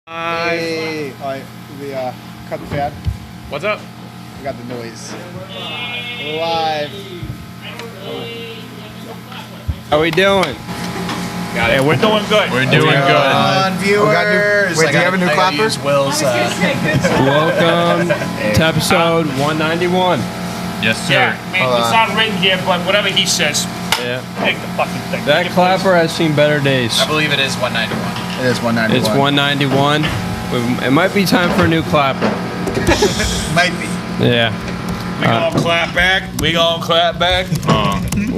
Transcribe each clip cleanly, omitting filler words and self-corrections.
Hey, all right, we cut the fan. What's up? We got the noise. Live. How we doing? Got it. We're doing good. We're doing good. On viewers. Wait, do you have a new clapper? Welcome to episode 191. Yes, sir. Yeah, man, it's not written here, but whatever he says, Yeah. take the fucking thing. That clapper has seen better days. I believe it is 191. It is 191. It's 191. It might be time for a new clapper. Might be. Yeah. We gonna clap back. We gonna clap back.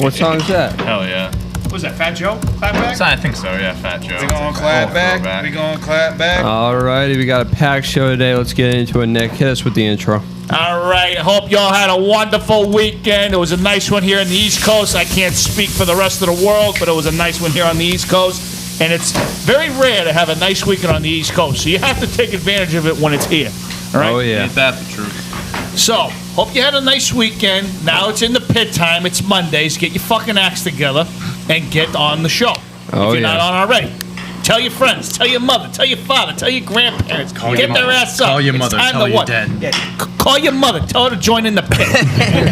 What song is that? Hell yeah. What was that, Fat Joe? Clap back? I think so, yeah, Fat Joe. We gonna clap back. We gonna clap back. Alrighty, we got a packed show today. Let's get into it. Nick, hit us with the intro. All right. I hope y'all had a wonderful weekend. It was a nice one here on the East Coast. I can't speak for the rest of the world, but it was a nice one here on the East Coast. And it's very rare to have a nice weekend on the East Coast, so you have to take advantage of it when it's here. All right? Oh, yeah. Ain't that the truth? So, hope you had a nice weekend. Now it's in the pit time. It's Mondays. Get your fucking acts together and get on the show. Oh, if you're yeah. not on already. Tell your friends, tell your mother, tell your father, tell your grandparents. Get their ass up. Call your It's mother, time tell to your what? dad. Yeah, call your mother. Tell her to join in the pit.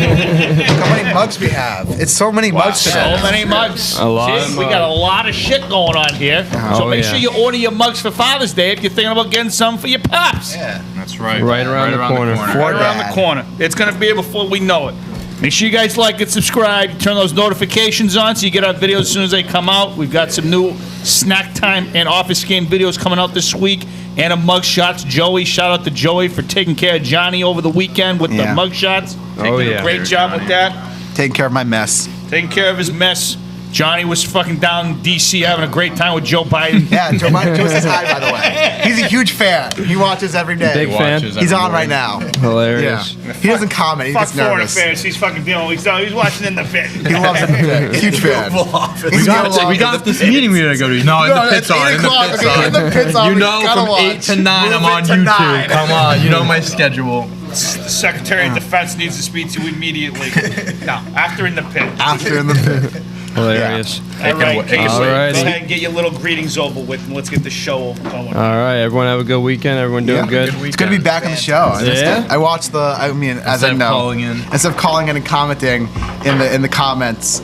How many mugs we have? It's so many mugs So today. many mugs. A lot See, of we got a lot of shit going on here. So Oh, make yeah. sure you order your mugs for Father's Day if you're thinking about getting some for your pops. Yeah. That's right. Right around the corner. Right For around Dad. the corner. It's going to be here before we know it. Make sure you guys like and subscribe. Turn those notifications on so you get our videos as soon as they come out. We've got some new snack time and office game videos coming out this week. And a mug shots. Joey, shout out to Joey for taking care of Johnny over the weekend with Yeah. the mug shots. Oh, Taking yeah. a great job with that. Taking care of my mess. Taking care of his mess. Johnny was fucking down in D.C. having a great time with Joe Biden. Yeah, Joe says hi, by the way. He's a huge fan. He watches every day. Big fan. He's on right now. Hilarious. Yeah. He doesn't comment. He Fuck gets foreign nervous. affairs. He's fucking dealing. He's watching in the pit. He loves it. Huge fan. We got this meeting we gotta go to. No, in the pit's on. In the pit's on. In the pit's on. You We know, gotta from watch. 8 to 9, I'm Move on it to YouTube. 9. Come on, you know my schedule. The Secretary of Defense needs to speak to you immediately. No, after in the pit. After in the pit. Hilarious. All right, Take a go seat. ahead and get your little greetings over with, and let's get the show going. All right, everyone have a good weekend. Everyone doing good? It's good to be back on the show. Yeah? I watched as I Instead of know, calling in. instead of calling in and commenting in the comments,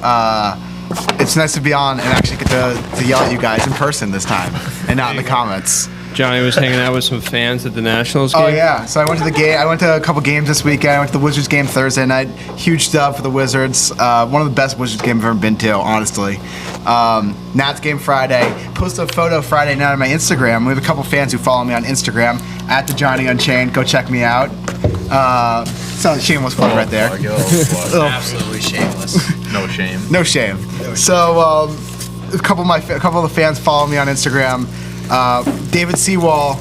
it's nice to be on and actually get to yell at you guys in person this time and not in the comments. Johnny was hanging out with some fans at the Nationals game. Oh yeah, so I went to the game. I went to a couple games this weekend. I went to the Wizards game Thursday night. Huge dub for the Wizards. One of the best Wizards games I've ever been to, honestly. Nats game Friday. Posted a photo Friday night on my Instagram. We have a couple fans who follow me on Instagram at the Johnny Unchained. Go check me out. Sounds shameless plug right there. Absolutely shameless. No shame. No shame. So a couple of the fans follow me on Instagram. David Seawall,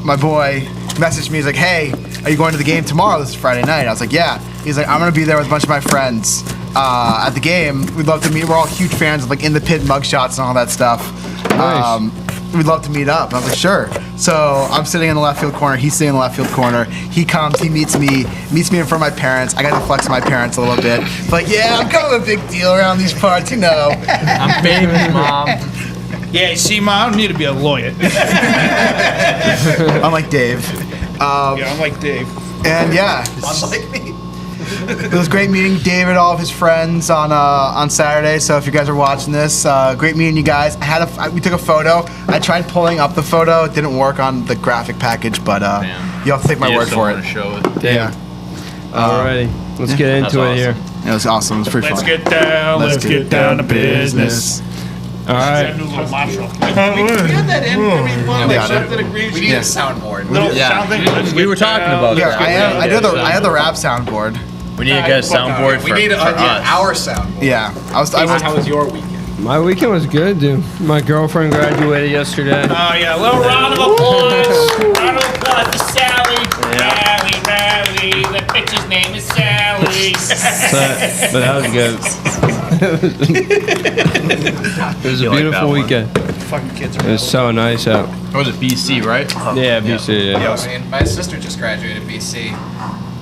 my boy, messaged me. He's like, "Hey, are you going to the game tomorrow? This is Friday night." I was like, "Yeah." He's like, "I'm gonna be there with a bunch of my friends at the game. We'd love to meet. We're all huge fans of like in the pit mugshots and all that stuff. Nice. We'd love to meet up." I was like, "Sure." So I'm sitting in the left field corner. He's sitting in the left field corner. He comes. He meets me in front of my parents. I got to flex my parents a little bit. Like, yeah, I'm kind of a big deal around these parts, you know. I'm famous, Mom. Yeah, see, Mom, I don't need to be a lawyer. I'm like Dave. Yeah, I'm like Dave. And yeah, Unlike me. it was great meeting David, all of his friends on Saturday. So if you guys are watching this, great meeting you guys. We took a photo. I tried pulling up the photo. It didn't work on the graphic package, but you have to take my word for it. Show it. Yeah, Alrighty, let's get into it here. it was awesome. It was pretty Let's fun. get down. Let's get down to business. All That right. new little mantra. We had that in every one of Yeah, the stuff that agrees. We need Yeah. a soundboard. Little Yeah. sound thing. Let's We get were talking down. about Yeah, that. I had the rap soundboard. We need to get a soundboard We for need us. our soundboard. Yeah, I was. How was your weekend? My weekend was good, dude. My girlfriend graduated yesterday. Oh, yeah, a little round of applause. Round of applause for Sally. Sally, the bitch's name is Sally. But that was good. It was a You like that beautiful one? weekend. Fucking kids It are was so nice out. What was it, BC, right? Yeah, BC. Yeah. I mean, my sister just graduated BC.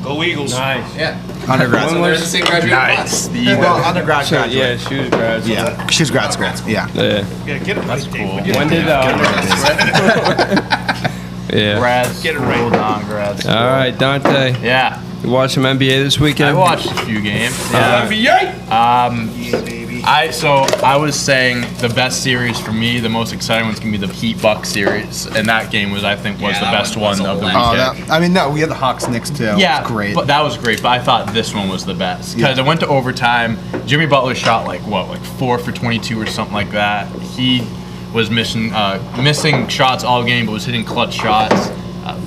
Go Eagles. Nice. Yeah. undergrad. So they're in the same graduating class. Well, undergrad. So, yeah, she was grad. Yeah, she's grad school. Yeah. Yeah. Yeah, get him. That's cool. When did Yeah. Congrats. Get it right. Hold on, congrats. All right, Dante. Yeah. You watch some NBA this weekend? I watched a few games. NBA. I was saying the best series for me, the most exciting one's gonna be the Heat Bucks series, and that game was the best one of the weekend. No, we had the Hawks Knicks too. Yeah, it was great. But that was great. But I thought this one was the best because it went to overtime. Jimmy Butler shot like 4 for 22 or something like that. He was missing shots all game, but was hitting clutch shots.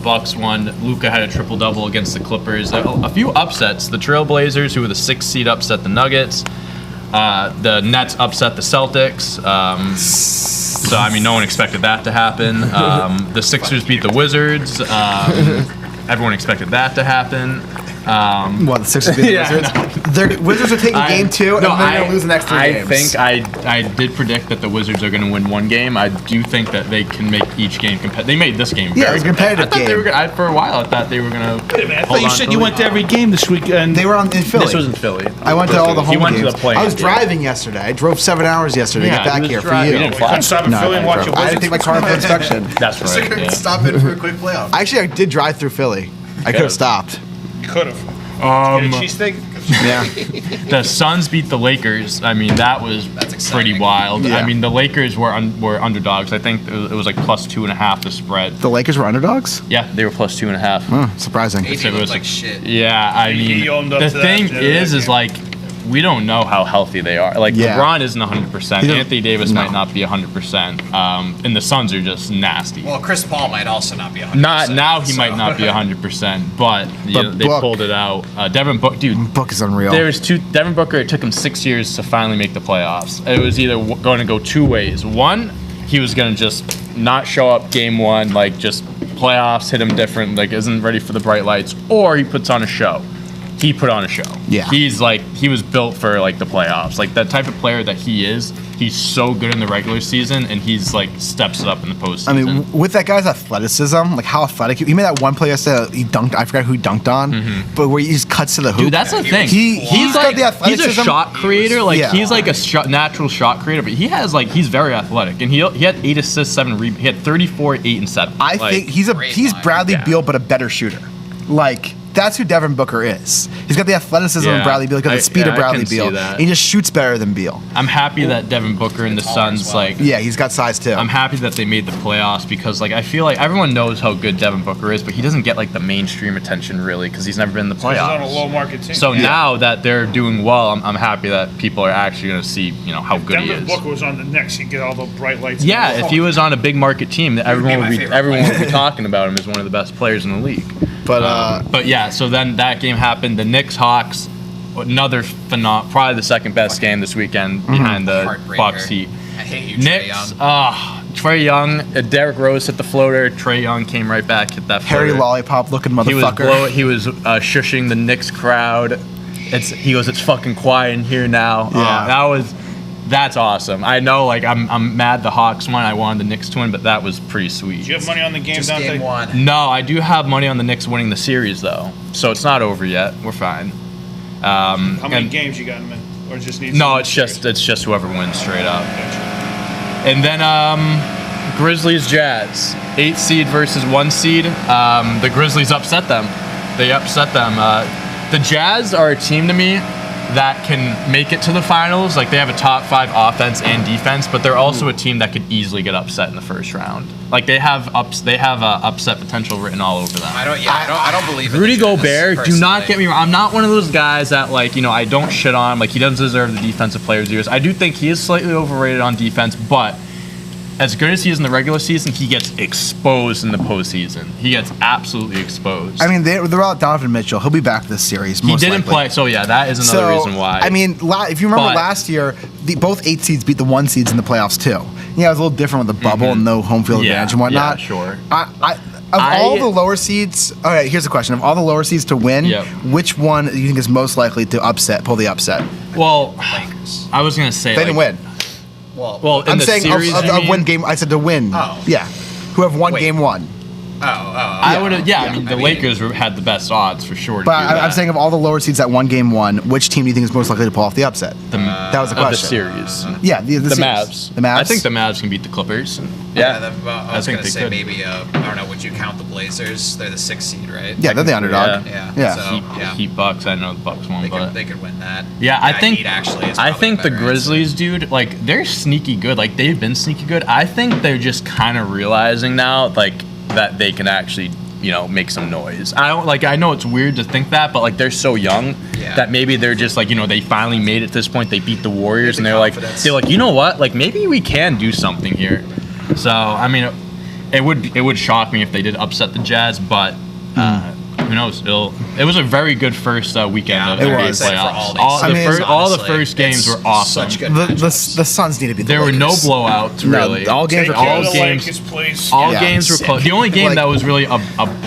Bucks won. Luka had a triple-double against the Clippers. A few upsets. The Trailblazers, who were the 6th seed, upset the Nuggets. The Nets upset the Celtics. So, I mean, no one expected that to happen. The Sixers beat the Wizards. Everyone expected that to happen. The Sixers beat the Wizards? The Wizards are taking game 2, and they're going to lose the next 3 games. I think I did predict that the Wizards are going to win one game. I do think that they can make each game competitive. They made this game very competitive game. For a while, I thought they were going to. I thought you said you went to every game this weekend. They were in Philly. This was in Philly. I went to all the home games. He went to the play-in I was game. driving yesterday. I drove 7 hours yesterday to get back here for you. You didn't fly? Couldn't stop in Philly and watch your I didn't take my car for inspection. That's right. Yeah. Stop in for a quick playoff. Actually, I did drive through Philly. I could have stopped. Could have. Get a cheesesteak? Yeah. The Suns beat the Lakers. I mean, that was pretty wild. Yeah. I mean, the Lakers were underdogs. I think it was like +2.5 the spread. The Lakers were underdogs? Yeah, they were +2.5. Surprising. AD looked like shit. Yeah, I mean, owned up the to that thing the is other like, we don't know how healthy they are. Like, LeBron isn't 100%. Anthony Davis might not be 100%. And the Suns are just nasty. Well, Chris Paul might also not be 100%. Not now. He might not be 100%, but they pulled it out. Devin Booker, dude. Book is unreal. There's Devin Booker. It took him 6 years to finally make the playoffs. It was either going to go 2 ways. One, he was going to just not show up game 1, like just playoffs hit him different, like isn't ready for the bright lights, or he puts on a show. He put on a show. Yeah. He was built for like the playoffs. Like that type of player that he is, he's so good in the regular season, and he's like steps it up in the postseason. I mean, with that guy's athleticism, like how athletic he made that one play yesterday. He dunked. I forgot who he dunked on, but where he just cuts to the hoop. Dude, that's the thing. He's like got the athleticism. He's a shot creator. Like he's like a natural shot creator, but he's very athletic, and he had 8 assists, 7 rebounds. He had 34, 8, and 7. I think he's Bradley Beal, but a better shooter. Like. That's who Devin Booker is. He's got the athleticism of Bradley Beal, because the speed of Bradley Beal. He just shoots better than Beal. I'm happy that Devin Booker and the Suns he's got size too. I'm happy that they made the playoffs, because like I feel like everyone knows how good Devin Booker is, but he doesn't get like the mainstream attention really, because he's never been in the playoffs. He's on a low market team. So now that they're doing well, I'm happy that people are actually going to see how good he is. Devin Booker was on the Knicks, he'd get all the bright lights. Yeah, if he was on a big market team, everyone would be talking about him as one of the best players in the league. But yeah, so then that game happened. The Knicks Hawks, another probably the second best game this weekend behind the Bucks Heat. I hate you, Knicks. Trae Young. Trae Young. Derrick Rose hit the floater. Trae Young came right back, hit that floater. Harry Lollipop looking motherfucker. He was shushing the Knicks crowd. He goes, it's fucking quiet in here now. Yeah. That's awesome. I know, like, I'm mad the Hawks won. I wanted the Knicks to win, but that was pretty sweet. Do you have money on the game, Just Dante? game 1. No, I do have money on the Knicks winning the series, though. So it's not over yet. We're fine. How many games you got him in? Or just need? No, it's just whoever wins straight up. And then Grizzlies Jazz, 8 seed versus 1 seed. The Grizzlies upset them. They upset them. The Jazz are a team to me that can make it to the finals. Like, they have a top 5 offense and defense, but they're also a team that could easily get upset in the first round. Like, they have upset potential written all over them. I don't believe it. Rudy Gobert, do not get me wrong. I'm not one of those guys that, like, I don't shit on him. Like, he doesn't deserve the defensive player of the year. I do think he is slightly overrated on defense, but as good as he is in the regular season, he gets exposed in the postseason. He gets absolutely exposed. I mean, they're out Donovan Mitchell. He'll be back this series. He didn't play, so yeah, that is another reason why. I mean, if you remember last year, both 8 seeds beat the 1 seeds in the playoffs too. Yeah, it was a little different with the bubble and no home field advantage and whatnot. Yeah, sure. All the lower seeds, all right, here's the question. Of all the lower seeds to win, which one do you think is most likely to pull the upset? Well, Lakers. I was going to say, They didn't win. Well, in I'm the saying series, of win game. I said to win. Oh. Yeah. Who have won game 1. Oh. I would have. Yeah, I mean, the Lakers had the best odds for sure. But I'm saying of all the lower seeds that won game one, which team do you think is most likely to pull off the upset? That was the of the question. series. Yeah, the series. Mavs. The Mavs. I think the Mavs can beat the Clippers. Yeah, I was think gonna they say could. maybe. I don't know. Would you count the Blazers? They're the 6th seed, right? Yeah, they're the underdog. Yeah. Yeah. So, yeah. Heat Bucks. I know the Bucks won, They but could, they could win that. yeah, I think Heat actually. Is I probably think a the better Grizzlies, dude, like they're sneaky good. Like they've been sneaky good. I think they're just kind of realizing now, like that they can actually, make some noise. I know it's weird to think that, but like they're so young that maybe they're just like, they finally made it to this point. They beat the Warriors, and they're confidence. like, you know what? Like maybe we can do something here. So I mean, it would shock me if they did upset the Jazz, but. Who knows? It was a very good first weekend of the it NBA was. playoffs. For All the first games were awesome. Such good The matchups. Suns need to be. There were no blowouts really. all games Take were care of close. the games- Lakers, please. All Yeah. games were close. The only game Like- that was really a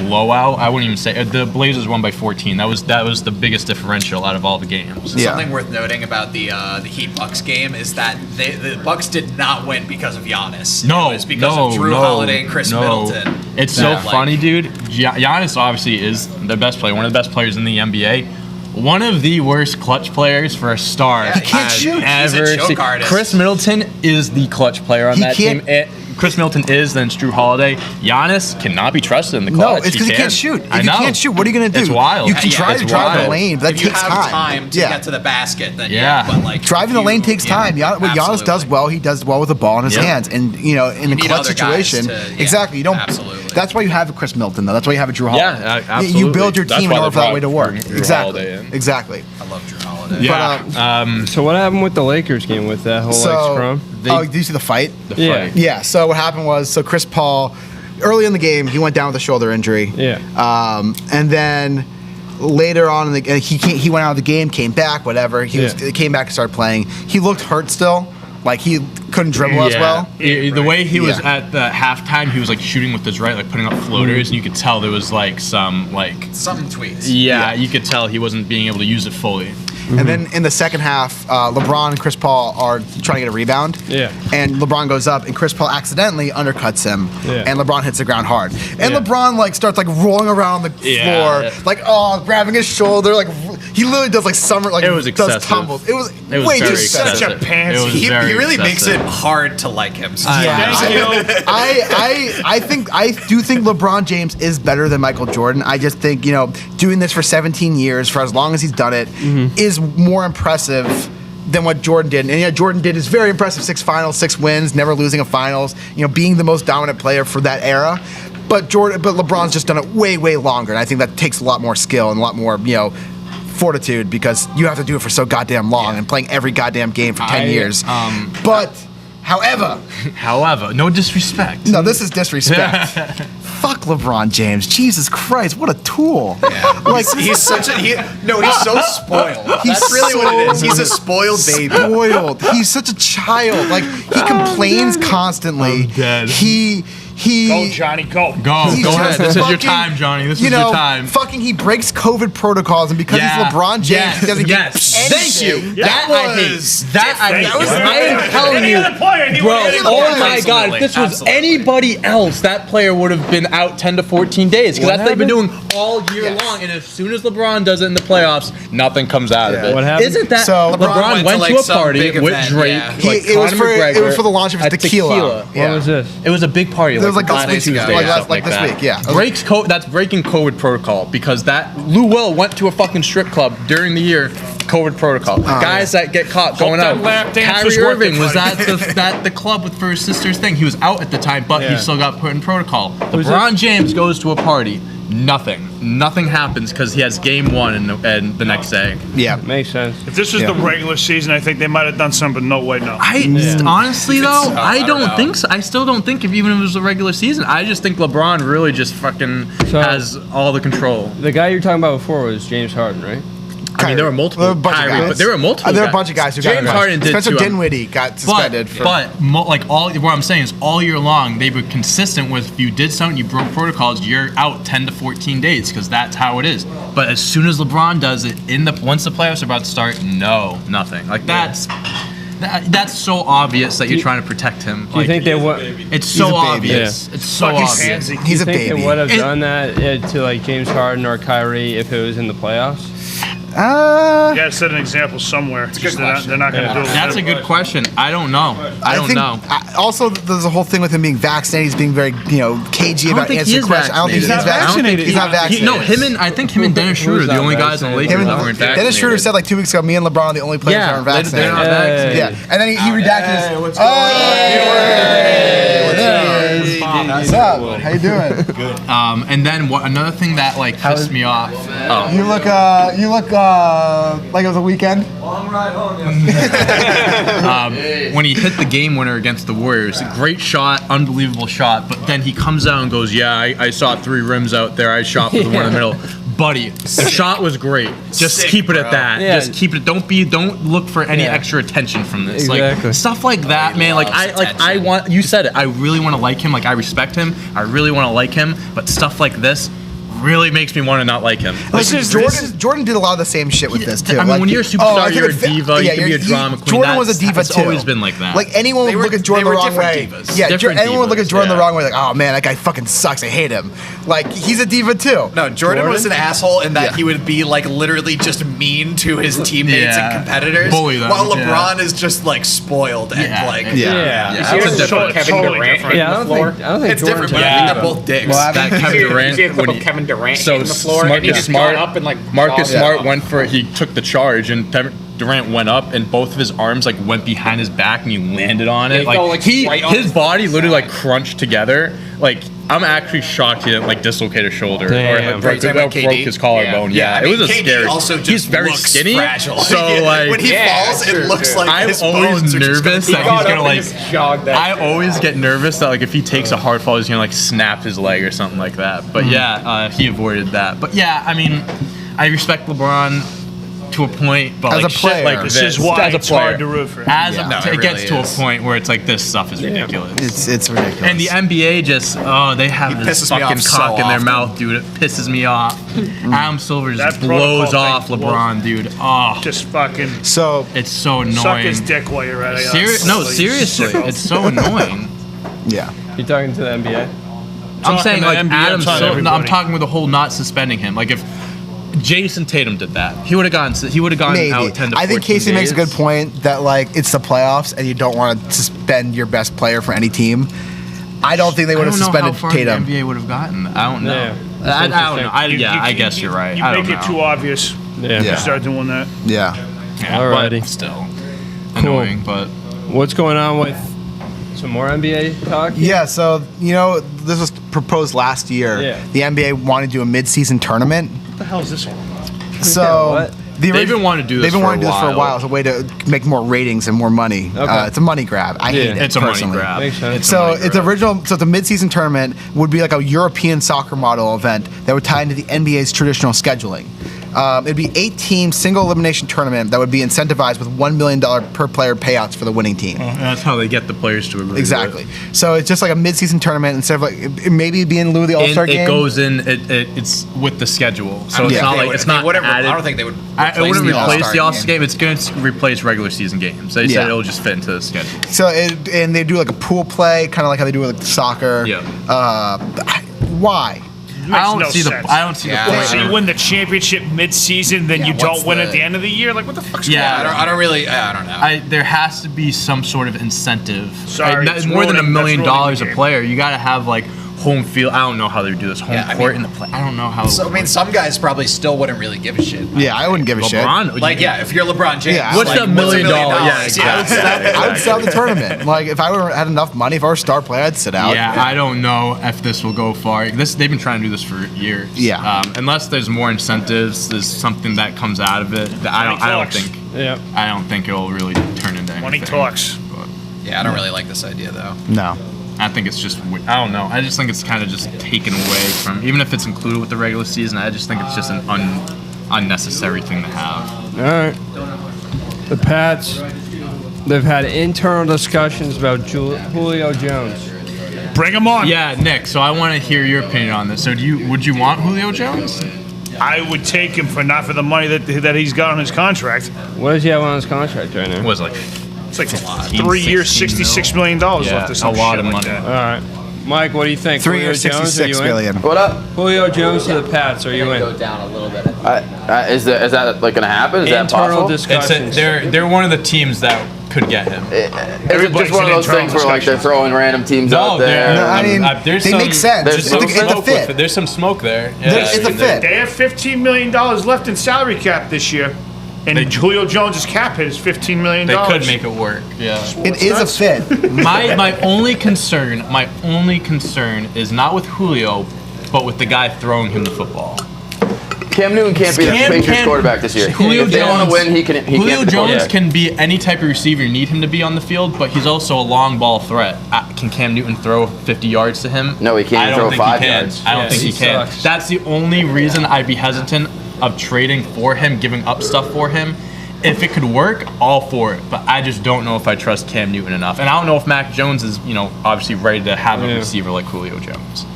blowout, I wouldn't even say the Blazers won by 14. That was the biggest differential out of all the games. Yeah. Something worth noting about the Heat Bucks game is that the Bucks did not win because of Giannis. No, It was because of Drew Holiday and Chris Middleton. It's so Yeah, like- funny, dude. Giannis obviously is the best player, one of the best players in the NBA. One of the worst clutch players for a star Yeah, he can't I've shoot. He's a ever choke seen. artist. Chris Middleton is the clutch player on He that team. can't- Chris Middleton is, then it's Drew Holiday. Giannis cannot be trusted in the No, clutch. it's because he can't shoot. I If you know. can't shoot, what are you going to do? It's wild. You can try It's to drive the wild. lane, but that If you takes have time. to get to the basket, then Yeah. but like Driving the if lane you- takes time. What Giannis absolutely. does well, he does well with the ball in his Yep. hands, and in a need clutch other guys situation, to- yeah, exactly. You don't. absolutely. That's why you have a Chris Middleton, though. That's why you have a Drew Holiday. Yeah, You absolutely. build your That's team why in they order for that way to brought work. Drew Exactly. Holiday in. Exactly. I love Drew Holiday. Yeah. So what happened with the Lakers game with that whole So, scrum? did you see the fight? The Yeah. fight. Yeah. So what happened was, Chris Paul, early in the game, he went down with a shoulder injury. Yeah. And then later on, in the, he went out of the game, came back, whatever. He came back and started playing. He looked hurt still, like he couldn't dribble as well. The way he was Yeah. at the halftime, he was like shooting with his right, like putting up floaters, and you could tell there was like some Some tweets. you could tell he wasn't being able to use it fully. And then in the second half, LeBron and Chris Paul are trying to get a rebound. Yeah. And LeBron goes up, and Chris Paul accidentally undercuts him. Yeah. And LeBron hits the ground hard. And Yeah. LeBron starts rolling around the floor, grabbing his shoulder, he literally does summer, It was does excessive. tumbles. It was It was way too very excessive. Such a pansy. It was He very really makes it excessive. hard to like him. Yeah, Thank you. I do think LeBron James is better than Michael Jordan. I just think doing this for 17 years, for as long as he's done it, is more impressive than what Jordan did. And Jordan did is very impressive: 6 finals, 6 wins, never losing a finals. Being the most dominant player for that era. But LeBron's just done it way, way longer, and I think that takes a lot more skill and a lot more fortitude, because you have to do it for so goddamn long and playing every goddamn game for 10 years. However, no disrespect. no, this is disrespect. Fuck LeBron James. Jesus Christ, what a tool. He's such a he's so spoiled. He's That's really what it is. so He's a spoiled baby. spoiled. He's such a child. He complains constantly. I'm dead. Go, Johnny, go. Go He's ahead. just This is your fucking, time, Johnny. This is your time. He breaks COVID protocols, and because he's LeBron James, he doesn't get Thank anything. you. That I hate. That I hate. That was I am telling Any you, other player, he bro. would've been Oh the my player. God! If this was Absolutely. anybody else, that player would have been out 10 to 14 days, because that's what they've been doing all year Yes. long. And as soon as LeBron does it in the playoffs, nothing comes out of Yeah. it. What happened? Isn't that So, LeBron went to a some party big with event, Drake? yeah. Like It was Conor for McGregor the launch of his at tequila. What was this? It was a big party. It was like last this week, Tuesday, like something this that. week, yeah. That's breaking COVID protocol, because that Lou Will went to a fucking strip club during the year. COVID protocol. Guys that get caught going that out. lap dance was Kyrie worth Irving it, was buddy. at the club for his sister's thing. He was out at the time, but he Yeah. still got put in protocol. Who's LeBron James goes to a party. Nothing happens, because he has game 1 and the next day. Yeah. Makes sense. If this was Yeah. the regular season, I think they might have done something, but no way, no. Honestly though, I I don't don't know. think so. I still don't think even if it was a regular season. I just think LeBron really just fucking So- has all the control. The guy you were talking about before was James Harden, right? I mean, there were multiple. There were a bunch of Kyrie, guys. but there were multiple. There were a bunch of guys who got James arrested. Harden did Spencer too. Dinwiddie got suspended. But what I'm saying is, all year long they were consistent with, if you did something, you broke protocols, you're out 10 to 14 days, because that's how it is. But as soon as LeBron does it once the playoffs are about to start, nothing. That's so obvious that you're trying to protect him. Do you think they would? It's so a baby. obvious. It's so Fucking obvious. pansy. He's a Think baby. they would have done that to like James Harden or Kyrie if it was in the playoffs? You gotta set an example somewhere. Just they're not gonna do it. That's a good question. I don't know. I don't know. Also, there's a whole thing with him being vaccinated. He's being very, cagey about think he answering is questions. I don't think he's vaccinated. He's not vaccinated. I think him and Dennis Schroeder are the only guys in the Lakers Him that weren't and vaccinated. Dennis Schroeder said like 2 weeks ago, me and LeBron are the only players that aren't they're vaccinated. not vaccinated. Yeah, and then he redacted his. what's What's up? How you doing? Good. And then another thing that like pissed me off. Oh. You look like it was a weekend. When he hit the game winner against the Warriors, great shot, unbelievable shot. But then he comes out and goes, "Yeah, I saw 3 rims out there. I shot for the one in the middle." Buddy, the shot was great. Just Sick, keep it at bro. that. Yeah. Just keep it. Don't look for any extra attention from this. Exactly. Like stuff like that, man. Like I want. You said it. I really want to like him. Like I respect him. I really want to like him. But stuff like this really makes me want to not like him. Jordan did a lot of the same shit with this too. I mean, when you're a superstar, I think you're a it fit- diva. You can be a drama queen. Jordan was a diva It's too. always been like that. Like anyone would They were- look at Jordan they the were wrong way. different divas. Yeah, Different anyone would look at divas, Jordan the yeah. wrong way. Like, oh man, that guy fucking sucks. I hate him. Like he's a diva too. No, Jordan was an asshole in that he would be like literally just mean to his teammates Yeah. and competitors, Bully them, while yeah. LeBron is just like spoiled and Yeah. like Yeah. That's a different. Kevin Durant Yeah, I don't think it's different. But I Yeah. think they're both dicks. Well, That Kevin Durant. You see a clip when of he- Kevin Durant So hitting the floor, and he Marcus just Smart, got up and like Marcus jawed Smart up. went for it. He took the charge, and Durant went up, and both of his arms like went behind his back, and he landed on Yeah, it. he Like fell, like, right on his his body literally side. like crunched together. Like I'm actually shocked he didn't like dislocate his shoulder Damn. or broke his collarbone. Yeah, I it mean, was a KD scary. also just He's very looks skinny, fragile. so like when he Yeah, falls, true, it looks true. like I'm his always bones are just nervous gonna that got he's up gonna and like. just jogged that I shit. always get nervous that like if he takes a hard fall, he's gonna like snap his leg or something like that. But he avoided that. But yeah, I mean, I respect LeBron to a point, but As like a player. shit like This this is why as a it's player, hard to root for him. As Yeah. a, No, it it gets really to is. a point where it's like this stuff is ridiculous. It's ridiculous. And the NBA just they have He this pisses me fucking off cock so in their often. mouth, dude. It pisses me off. Adam Silver just That protocol blows thing off will LeBron, dude. Oh, Just fucking so it's so annoying. suck his dick while you're at it. Seriously, it's so annoying. yeah. You talking to the NBA? I'm Talking saying to like NBA, Adam I'm talking to Silver. No, I'm everybody. talking with the whole not suspending him. Like if Jason Tatum did that, he would have gone Maybe. out 10 to 14 I think Casey makes a good days. point that like it's the playoffs and you don't want to suspend your best player for any team. I don't think they would have suspended how far Tatum. The NBA would have gotten. I don't know. Yeah. I don't know. I guess you're right. You I make don't it know. too obvious. Yeah. You start doing that. Yeah. Yeah, Alrighty. but still annoying. But What's going on with some more NBA talk? Yeah, so this was proposed last year. Yeah. The NBA wanted to do a mid-season tournament. What the hell is this all about? So what? They've been wanting to do this They've been for wanting to a do this for a while. while as a way to make more ratings and more money. Okay. It's a money grab. I hate it. it's a money personally. grab. Makes sense. It's a So money it's grab. original. So it's a mid-season tournament would be like a European soccer model event that would tie into the NBA's traditional scheduling. It'd be 8-team single elimination tournament that would be incentivized with $1 million per player payouts for the winning team. That's how they get the players to agree. Exactly. So it's just like a mid-season tournament instead of like it maybe be in lieu of the All-Star game. It goes in. It's with the schedule, so it's Yeah. not like it's not added. I don't think they would. It wouldn't replace the All-Star game. game. It's going to replace regular season games. They said Yeah. it'll just fit into the schedule. So and they do like a pool play, kind of like how they do with like soccer. Yeah. Why? I don't no see sense. the. I don't see Yeah. the point. So you win the championship mid-season, then you what's don't win the- at the end of the year? Like, what the fuck's Yeah. going on? I don't really. I don't know. There has to be some sort of incentive. Sorry, Like, it's more than $1 ruining- million that's ruining the a game. player. You got to have like home field. I don't know how they do this. Home Yeah, I court mean- in the play. I don't know how. So I mean, some guys probably still wouldn't really give a shit. Yeah, I wouldn't give a shit. LeBron. Like, yeah, if you're LeBron James, Yeah, What's like, the $1 million? Yeah, Yeah. I would sell the tournament. Like if I had enough money, if I were a star player, I'd sit out. Yeah, I don't know if this will go far. They've been trying to do this for years. Yeah. Unless there's more incentives, there's something that comes out of it. That I don't talks. think. Yeah. I don't think it'll really turn into anything. Money talks. But Yeah, I don't really like this idea though. No. I think it's just. I don't know. I just think it's kind of just taken away from. Even if it's included with the regular season, I just think it's just an unnecessary thing to have. All right. The Pats, they've had internal discussions about Julio Jones. Bring him on. Yeah, Nick. So I want to hear your opinion on this. So would you want Julio Jones? I would take him not for the money that he's got on his contract. What does he have on his contract right It now? was like It's like 15, 3 years, $16 $66 million left or a some lot shit of like money. that. All right. Mike, what do you think? 3 Julio years, Jones, are 66 you in? million. What up? Julio Jones to the Pats, are you in? down a little bit. Is that like gonna happen? Is that Internal possible? It's discussions. they're one of the teams that could get him. Is it Everybody's just one of an those internal things where like they're discussion. throwing random teams No, out there? No, I mean, there's they some, make sense. there's It's some a smoke with fit. it. There's some smoke there. It's a fit. They have $15 million left in salary cap this year, and Julio Jones' cap hit is $15 million. They could make it work. Yeah. It is a fit. My only concern is not with Julio, but with the guy throwing him the football. Cam Newton can't be the Patriots quarterback this year. Julio If they want to win, he can. He Julio can't be the Jones quarterback. can be any type of receiver you need him to be on the field, but he's also a long ball threat. Can Cam Newton throw 50 yards to him? No, he can't I don't throw think 5 he can. yards. I don't Yeah, think he he can. sucks. That's the only reason I'd be hesitant of trading for him, giving up stuff for him. If it could work, all for it. But I just don't know if I trust Cam Newton enough. And I don't know if Mac Jones is, obviously ready to have a receiver like Julio Jones.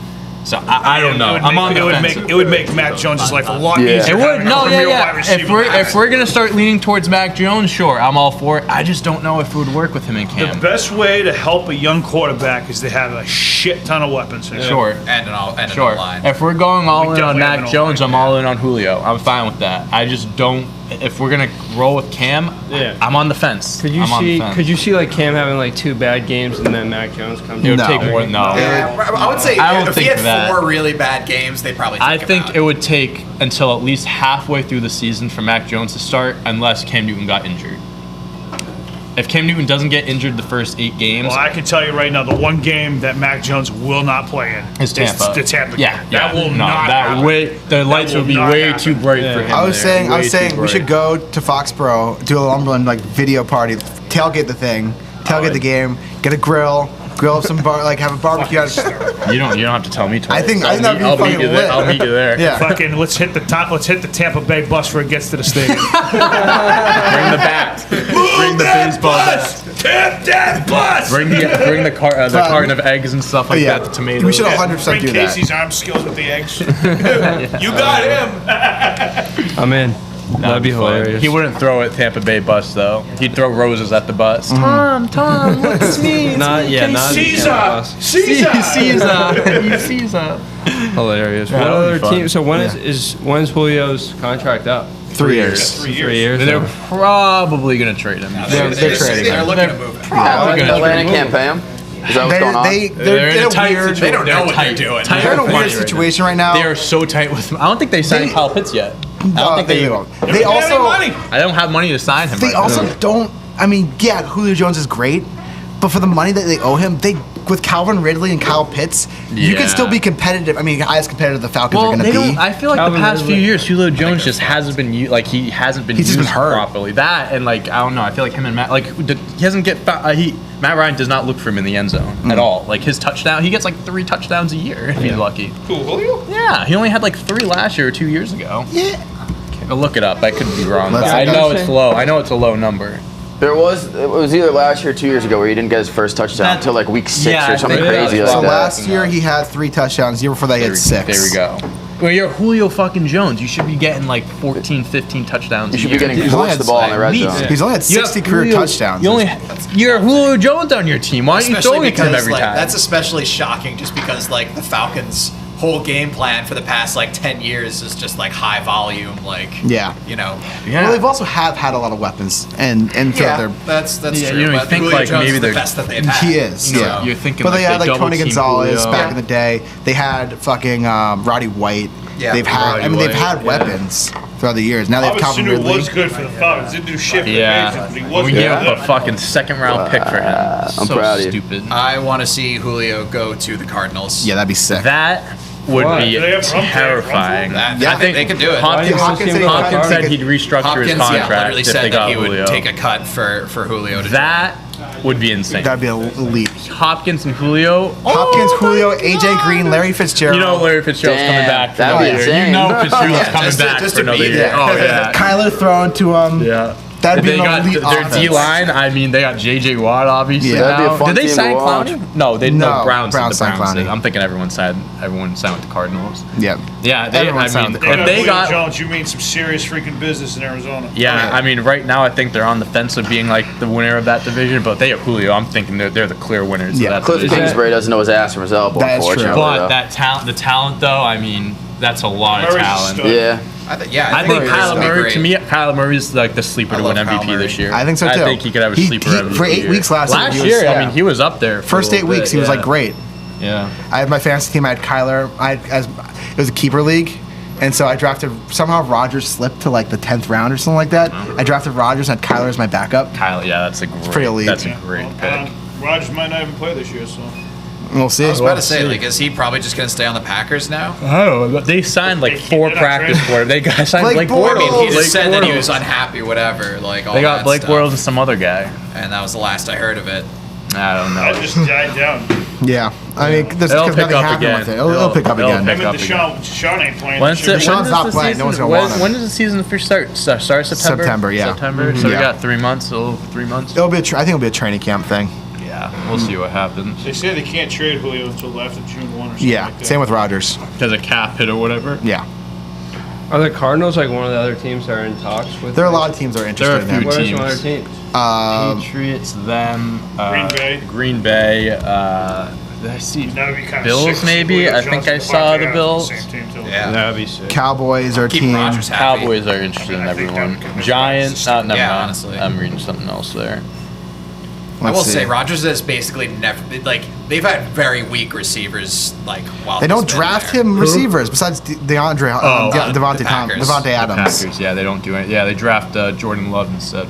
So I don't know. I'm on the fence. It would make Matt Jones' life a lot Yeah. easier. It would. having a No, premier wide yeah. receiver. If we're gonna start leaning towards Mac Jones, sure, I'm all for it. I just don't know if it would work with him and The Cam. best way to help a young quarterback is to have a shit ton of weapons. Sure. And an Sure. line. If we're going all We in on definitely have Mac an Jones, O-line. I'm all in on Julio. I'm fine with that. I just don't. If we're gonna roll with Cam, Yeah. I'm on the fence. Could you I'm on the see? fence. Could you see like Cam having like 2 bad games and then Mac Jones comes? It would No. take more. No. Yeah, I would say I don't if he think had that. 4 really bad games, they probably. I think it would take until at least halfway through the season for Mac Jones to start, unless Cam Newton got injured. If Cam Newton doesn't get injured the first 8 games, Well, I can tell you right now, the one game that Mac Jones will not play in is Tampa. the Tampa Yeah, game. yeah. That will no, not that happen. the lights will would be not way happen. too bright for him. I was saying Way too we should bright. go to Foxborough, do a Lumberland like video party, tailgate the thing, tailgate the game, get a grill up some have a barbecue. You don't have to tell me twice. I think I'll that'd be meet fucking you there. lit. I'll meet you there. Yeah. Fucking let's hit the Tampa Bay bus where it gets to the stadium. Bring the bat. Bring the baseball bat. Tap that bus. Bring the carton of eggs and stuff like Yeah. that. The tomatoes. We should 100% Bring do that. Casey's arm skills with the eggs. You got him. I'm in. That'd be fun. hilarious. He wouldn't throw at Tampa Bay bus though. He'd throw roses at the bus. Mm-hmm. Tom, look at me. Not Caesar. Caesar. hilarious. Yeah, What that'll be other fun. team? So when's Julio's contract up? 3 years. 3 years. They're probably gonna trade him. They're trading They're him. looking to move him. Probably gonna Atlanta trade him. can't pay him. Is that what's going on? They're in a tight situation. They don't know what they're doing. They're in a weird situation right now. They are so tight with him. I don't think they signed Kyle Pitts yet. I don't think they. don't. They also I don't have money to sign him. they right also now. don't. I mean, yeah, Julio Jones is great, but for the money that they owe him, with Calvin Ridley and Kyle Pitts, you Yeah. can still be competitive. I mean, as competitive the Falcons are Well, going they to be. don't. I feel like Calvin the past few Ridley. years, Julio Jones just hasn't been he hasn't been He's just used been hurt. properly. That and I don't know. I feel like him and Matt he doesn't get Matt Ryan does not look for him in the end zone at all. Like his touchdown, he gets like 3 touchdowns a year if he's lucky. Who, Julio? Yeah, he only had like 3 last year or 2 years ago. Yeah. I'll look it up. I could be wrong. Let's- But I know it's low. I know it's a low number. It was either last year or 2 years ago where he didn't get his first touchdown until like week 6 Yeah, or something I think crazy that's like So that. last year he had 3 touchdowns. The year before that he had 6. There we go. Well, you're Julio fucking Jones. You should be getting like 14, 15 touchdowns. You a should be year. getting He's forced only the ball in the at red least. zone. He's only had You have 60 career Julio- touchdowns. You're Julio Jones on your team. Why aren't you Especially throwing it to him because every like time? that's especially shocking, just because like the Falcons' whole game plan for the past like 10 years is just like high volume, like Yeah. Well, they've also had a lot of weapons and throughout Yeah, their. that's Yeah, true. you but think, Julio like, Jones maybe is the they're- best that they've had. He is, So, yeah. You're thinking But like they had like double Tony team Gonzalez Julio. back in the day. They had fucking Roddy White. Yeah, they've had. Roddy I mean, they've White, had yeah. weapons throughout the years. Now they have Obviously, Calvin Sanu Ridley. was good for the Falcons. Didn't do shit for the Yeah, Patriots, but he was we good. gave up a fucking 2nd-round pick for him. I'm So proud of you. stupid. I want to see Julio go to the Cardinals. Yeah, that'd be sick. That would Why? be Do they have Rumble? terrifying. That- I think they could do it. Hopkins, Hopkins said he Hopkins would- said he'd restructure Hopkins, his yeah, contract literally if said they that got he would Julio. take a cut for Julio to That would be insane. That'd be elite. Hopkins and Julio. Hopkins, Oh my Julio, God. AJ Green, Larry Fitzgerald. You know Larry Fitzgerald's coming Damn, back for that'd another be year. You insane. know Fitzgerald's Yeah, coming just to- back just for to another be year. there. Oh yeah. Kyler thrown to him. Yeah. That'd be They an got elite their offense. D line. I mean, they got J.J. Watt obviously. Yeah. That'd be a now. fun Did they team sign to watch. Clowney? No, No, Browns signed Clowney. did. I'm thinking everyone signed with the Cardinals. Yeah. Yeah, Everyone signed with the if they Julio got Jones, you mean some serious freaking business in Arizona. yeah, I mean, right now I think they're on the fence of being like the winner of that division, but they have Julio. I'm thinking they're the clear winners Yeah. of that Cliff division. Kingsbury doesn't know his ass from his elbow, That is true. unfortunately. But though. the talent though, I mean, that's a lot of Murray's a talent. stud. Yeah. I I think Murray's Kyler gonna be Murray, great. to me, Kyler Murray's like the sleeper I to win love Kyle MVP this Murray. year. I think so too. I think he could have a sleeper MVP for 8 year. weeks last year. He was- I yeah. mean, he was up there. For First a 8 little weeks, bit, he was yeah. like great. Yeah. I had my fantasy team. I had Kyler. It was a keeper league, and so I drafted. Somehow Rodgers slipped to like the 10th round or something like that. I drafted Rodgers and had Kyler as my backup. Kyle, yeah, that's a great. Pretty elite. That's a Yeah. great Well, pick. Rodgers might not even play this year, so. We'll see. I was about to say, like, is he probably just going to stay on the Packers now? I don't know. They signed like They 4 keep it up, practice right? for him. They got signed Blake Blake Bortles. Bortles. I mean, he just Blake said that he was Bortles. unhappy, whatever. Like all They got that Blake stuff. Bortles and some other guy. And that was the last I heard of it. I don't That know. just died down. Yeah, I mean, there's It'll because pick nothing up happened again. with it. It'll pick up It'll again. pick Him up and again. Deshaun ain't playing. When's this year. Deshaun's not playing. No one's gonna want him. When does the season officially start? Start September. September, yeah. September. Mhm. So we Yeah. got 3 months. A little 3 months. It'll be. I think it'll be a training camp thing. Yeah, we'll see what happens. They say they can't trade Julio until after June 1 or something Yeah, like that. same with Rodgers. Because a cap hit or whatever. Yeah, Are the Cardinals like one of the other teams that are in talks with? there are a lot of teams that are There are interested a in few him. What are some other teams. teams? Patriots, them. Green Bay. Green Bay. Did I see? That would be kind of Bills, sick to see maybe? Julio I think Jones I and saw Devontae the Adams Bills. on the same team, too. Yeah. That'd be sick. Cowboys are a Keep team. Rodgers happy. Cowboys are interested in I think that everyone. would convince Giants. Rodgers to Never Yeah, mind. honestly. I'm reading something else there. I will Let's see. say, Rodgers has basically never, like, they've had very weak receivers, like, while They he's don't been draft there. him receivers besides Devontae the Packers. Adams. Packers. Yeah, they don't do it. Yeah, they draft Jordan Love instead.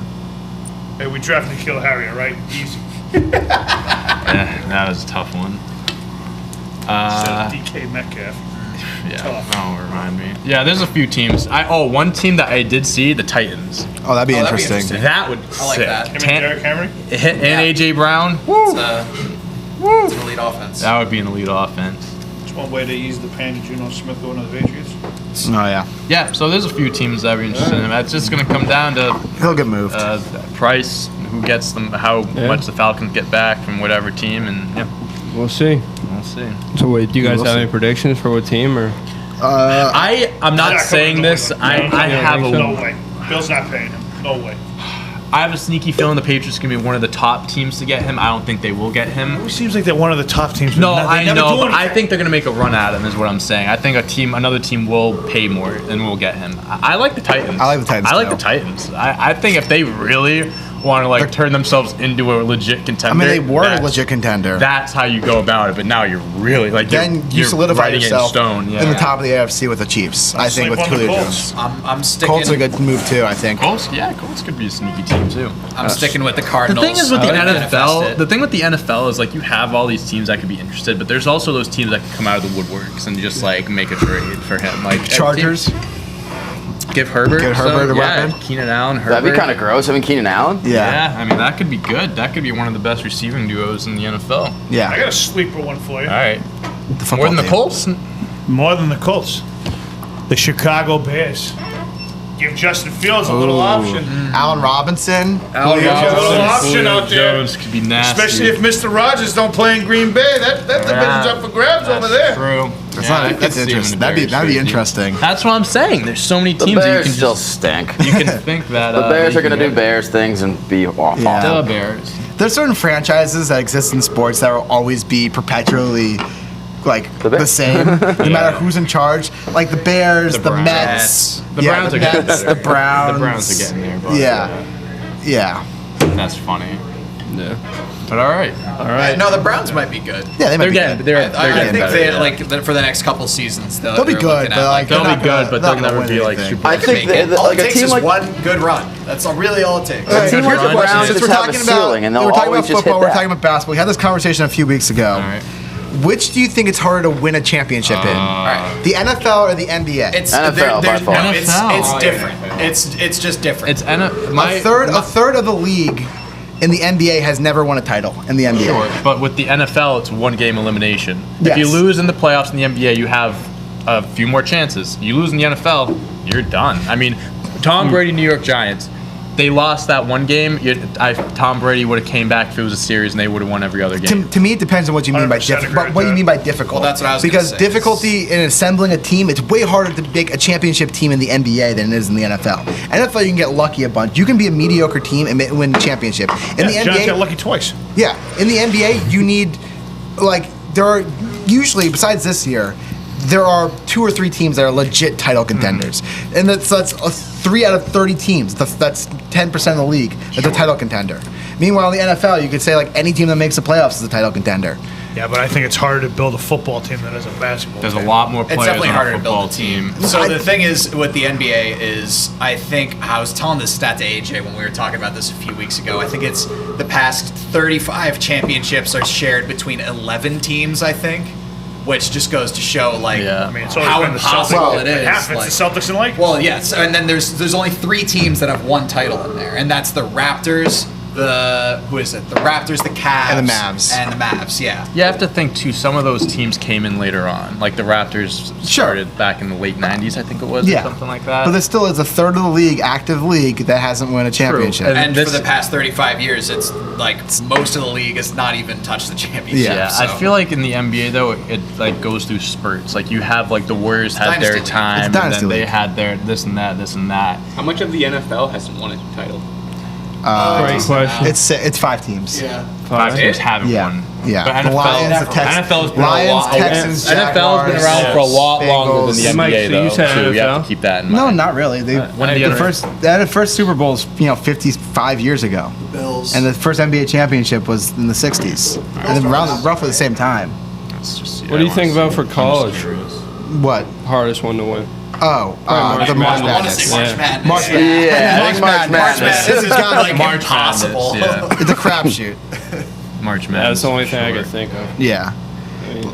Hey, we drafted Kill Harry, all right? Easy. Yeah, that was a tough one. Instead of DK Metcalf. Yeah, Tough. don't remind me. Yeah, there's a few teams. One team that I did see, the Titans. Oh, that'd be Oh, that'd be interesting. interesting. That would I like sick. that. Him and Derrick Henry? And AJ Brown. It's an elite offense. That would be an elite offense. It's one way to ease the pain of Geno Smith going to the Patriots. Oh yeah, Yeah, so there's a few teams that are interested in him. It's just going to come down to he'll get moved. price, who gets them, how Yeah. much the Falcons get back from whatever team, and yeah, We'll see. we'll see. So wait, do you guys We'll have see. any predictions for what team or? I'm not Yeah, saying come on, this. no way. I No, have think so? No a way. Bill's not paying him. No way. I have a sneaky feeling the Patriots can be one of the top teams to get him. I don't think they will get him. It seems like they're one of the top teams. No, I know, but I think they're gonna make a run at him. Is what I'm saying. I think another team will pay more and will get him. I like the Titans. I like the Titans, I like too. the Titans. I think if they really want to like turn themselves into a legit I contender, mean, they were a that's- legit contender. That's how you go about it. But now you're really like Then you you're solidify writing yourself it in stone. Yeah. in the top of the AFC with the Chiefs. I think sleep with on the Julio Colts. Jones. I'm sticking. Colts are a good move too. I think. Colts could be a sneaky team too. I'm sticking with the The Cardinals. thing is with the I'm gonna NFL, manifest it. the thing with the NFL is like you have all these teams that could be interested, but there's also those teams that can come out of the woodworks and just like make a trade for him. Like Chargers. give Herbert, Get Herbert a yeah, weapon? Keenan Allen, Herbert. That'd be kind of gross. Having Keenan Allen. Yeah, I mean that could be good. That could be one of the best receiving duos in the NFL. Yeah. I got a sleeper one for you. All right, The football more than the team. Colts. More than the Colts. The Chicago Bears. Give Justin Fields a little option. Allen Robinson. Julio Jones. A little option out there. Jones could be nasty. Especially if Mr. Rogers don't play in Green Bay. That division's up for grabs over there. True. That's, Yeah, I not, could that's see him in interesting. the That'd be Bears jersey. interesting. That's what I'm saying. There's so many The teams that you Bears can still just stink. you can think that The Bears they are going can to do get- Bears things and be awful. Yeah. The Bears. There's certain franchises that exist in sports that will always be perpetually like The the Bears. same, no matter who's in charge. Like the Bears, The the, Browns. Mets. The yeah, Browns the are getting Mets, better. the Browns. The Browns are getting there. But Yeah. that's funny. Yeah. But all right. No, the Browns might be good. Yeah, they might They're be getting good. they're I getting think better. they yeah. like for the next couple seasons. They'll be they're good, looking but at, like They'll they're be not good, gonna- but they're they'll not never gonna be win like anything. super. I think they, all like it a takes team is like one good run. That's really all it takes. a team like the Run. Browns Since just we're have a talking about, ceiling and they'll we're talking always about just hit football, we're talking that. about basketball. We had this conversation a few weeks ago. All right. Which do you think it's harder to win a championship in? Right. The NFL or the NBA? It's NFL by far. No, NFL. it's different. It's just different. It's a third of the league in the NBA has never won a title in the NBA. Sure, but with the NFL, it's one game elimination. Yes. If you lose in the playoffs in the NBA, you have a few more chances. You lose in the NFL, you're done. I mean, Tom Brady, New York Giants, they lost that one game, Tom Brady would have came back if it was a series and they would have won every other game. To me, it depends on what you mean by 100% difficult. agree What with you that. mean by difficult? Well, that's what I was because gonna say. difficulty in assembling a team, it's way harder to make a championship team in the NBA than it is in the NFL. NFL, you can get lucky a bunch. You can be a mediocre team and win a championship. In the Giants NBA, got lucky twice. yeah, in the NBA, you need there are usually besides this year. There are 2 or 3 teams that are legit title contenders, and that's 3 out of 30 teams. That's 10% of the league that's a title contender. Meanwhile, in the NFL, you could say like any team that makes the playoffs is a title contender. Yeah, but I think it's harder to build a football team than it is a basketball There's team. a lot more It's players definitely on harder a to football build a team. team. So the thing is with the NBA is, I think I was telling this stat to AJ when we were talking about this a few weeks ago. I think it's the past 35 championships are shared between 11 teams. I think, which just goes to show like Yeah. I mean, it's always how been the impossible Celtics. it is. Half like- it's the Celtics and Lakers. Well, yes, and then there's only 3 teams that have one title in there, and that's the Raptors, the Raptors, the Cavs, And the Mavs. and the Mavs. Yeah. You have to think too. Some of those teams came in later on, like the Raptors started back in the late '90s, I think it was, or something like that. But there still is a third of the league, active league, that hasn't won a championship. And And this- for the past 35 years, it's like most of the league has not even touched the championship. Yeah, so. I feel like in the NBA though, it like goes through spurts. Like you have like the Warriors had Dynasty their league. time, It's and dynasty then they league. had their this and that. How much of the NFL hasn't won a title? Great question. It's 5 teams. Yeah. 5 teams haven't Yeah. won. Yeah. But The NFL, Lions, the Texans, NFL's been Lions, a lot. Texans, NFL's been Jaguars, around for a lot longer than the Bengals. Mike, NBA so though. you said too. You have NFL? to keep that in No, mind. not really. When the other- The first Super Bowl is 55 years ago, Bills. and the first NBA championship was in the 60s, and then around roughly the same time. It's just- What do you I think wanna about see- for I'm just college? curious. What? Hardest one to win. Oh, March the March Madness. I want to Madness. say March Yeah. Madness. March Yeah, I think March March Madness. Madness. This is kind of like March impossible. Madness, yeah. It's a crapshoot. March Madness. That's the only for thing I sure. could think of. Yeah.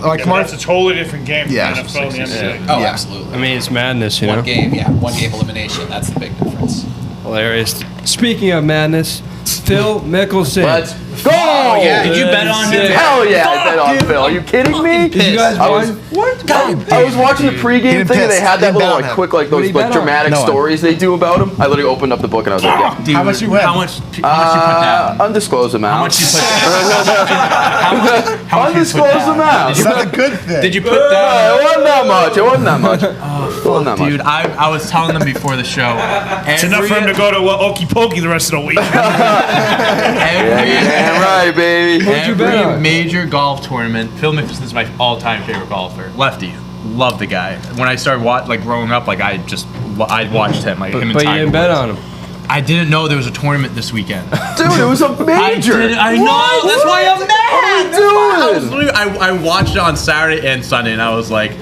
Like Yeah, March. that's a totally different game from Yeah. the NFL and the NBA. Oh, Yeah. absolutely. I mean, it's madness, you know? One game, yeah. One game elimination. That's the big difference. Hilarious. Speaking of madness, Phil Mickelson. Let's go! yeah, Did you bet on him? Hell yeah, I bet on Phil. Are you kidding me? Did you guys I was, win? I was watching the pregame Getting thing and they pissed. had that Didn't little bet on like him. quick like What those did he bet like on? dramatic No one. stories they do about him. I literally opened up the book and I was like, yeah. Dude, How much you win? How much you put down? Undisclosed amount. How much you put down? How much you put Undisclosed down? amount. It's not a good thing. Did you put Yeah, down? it wasn't that much. It wasn't that much. It wasn't that much. Dude, I was telling them before the show. It's enough for him to go to Okey Pokey the rest of the week. Damn right, baby. you bet Every on? major golf tournament. Phil Mickelson's my all-time favorite golfer. Lefty, love the guy. When I started growing up, I watched him. Like him and But you Tiger didn't bet Woods. on him. I didn't know there was a tournament this weekend. Dude, it was a major. I know. That's why I'm mad. What are you doing? I watched it on Saturday and Sunday, and I was like,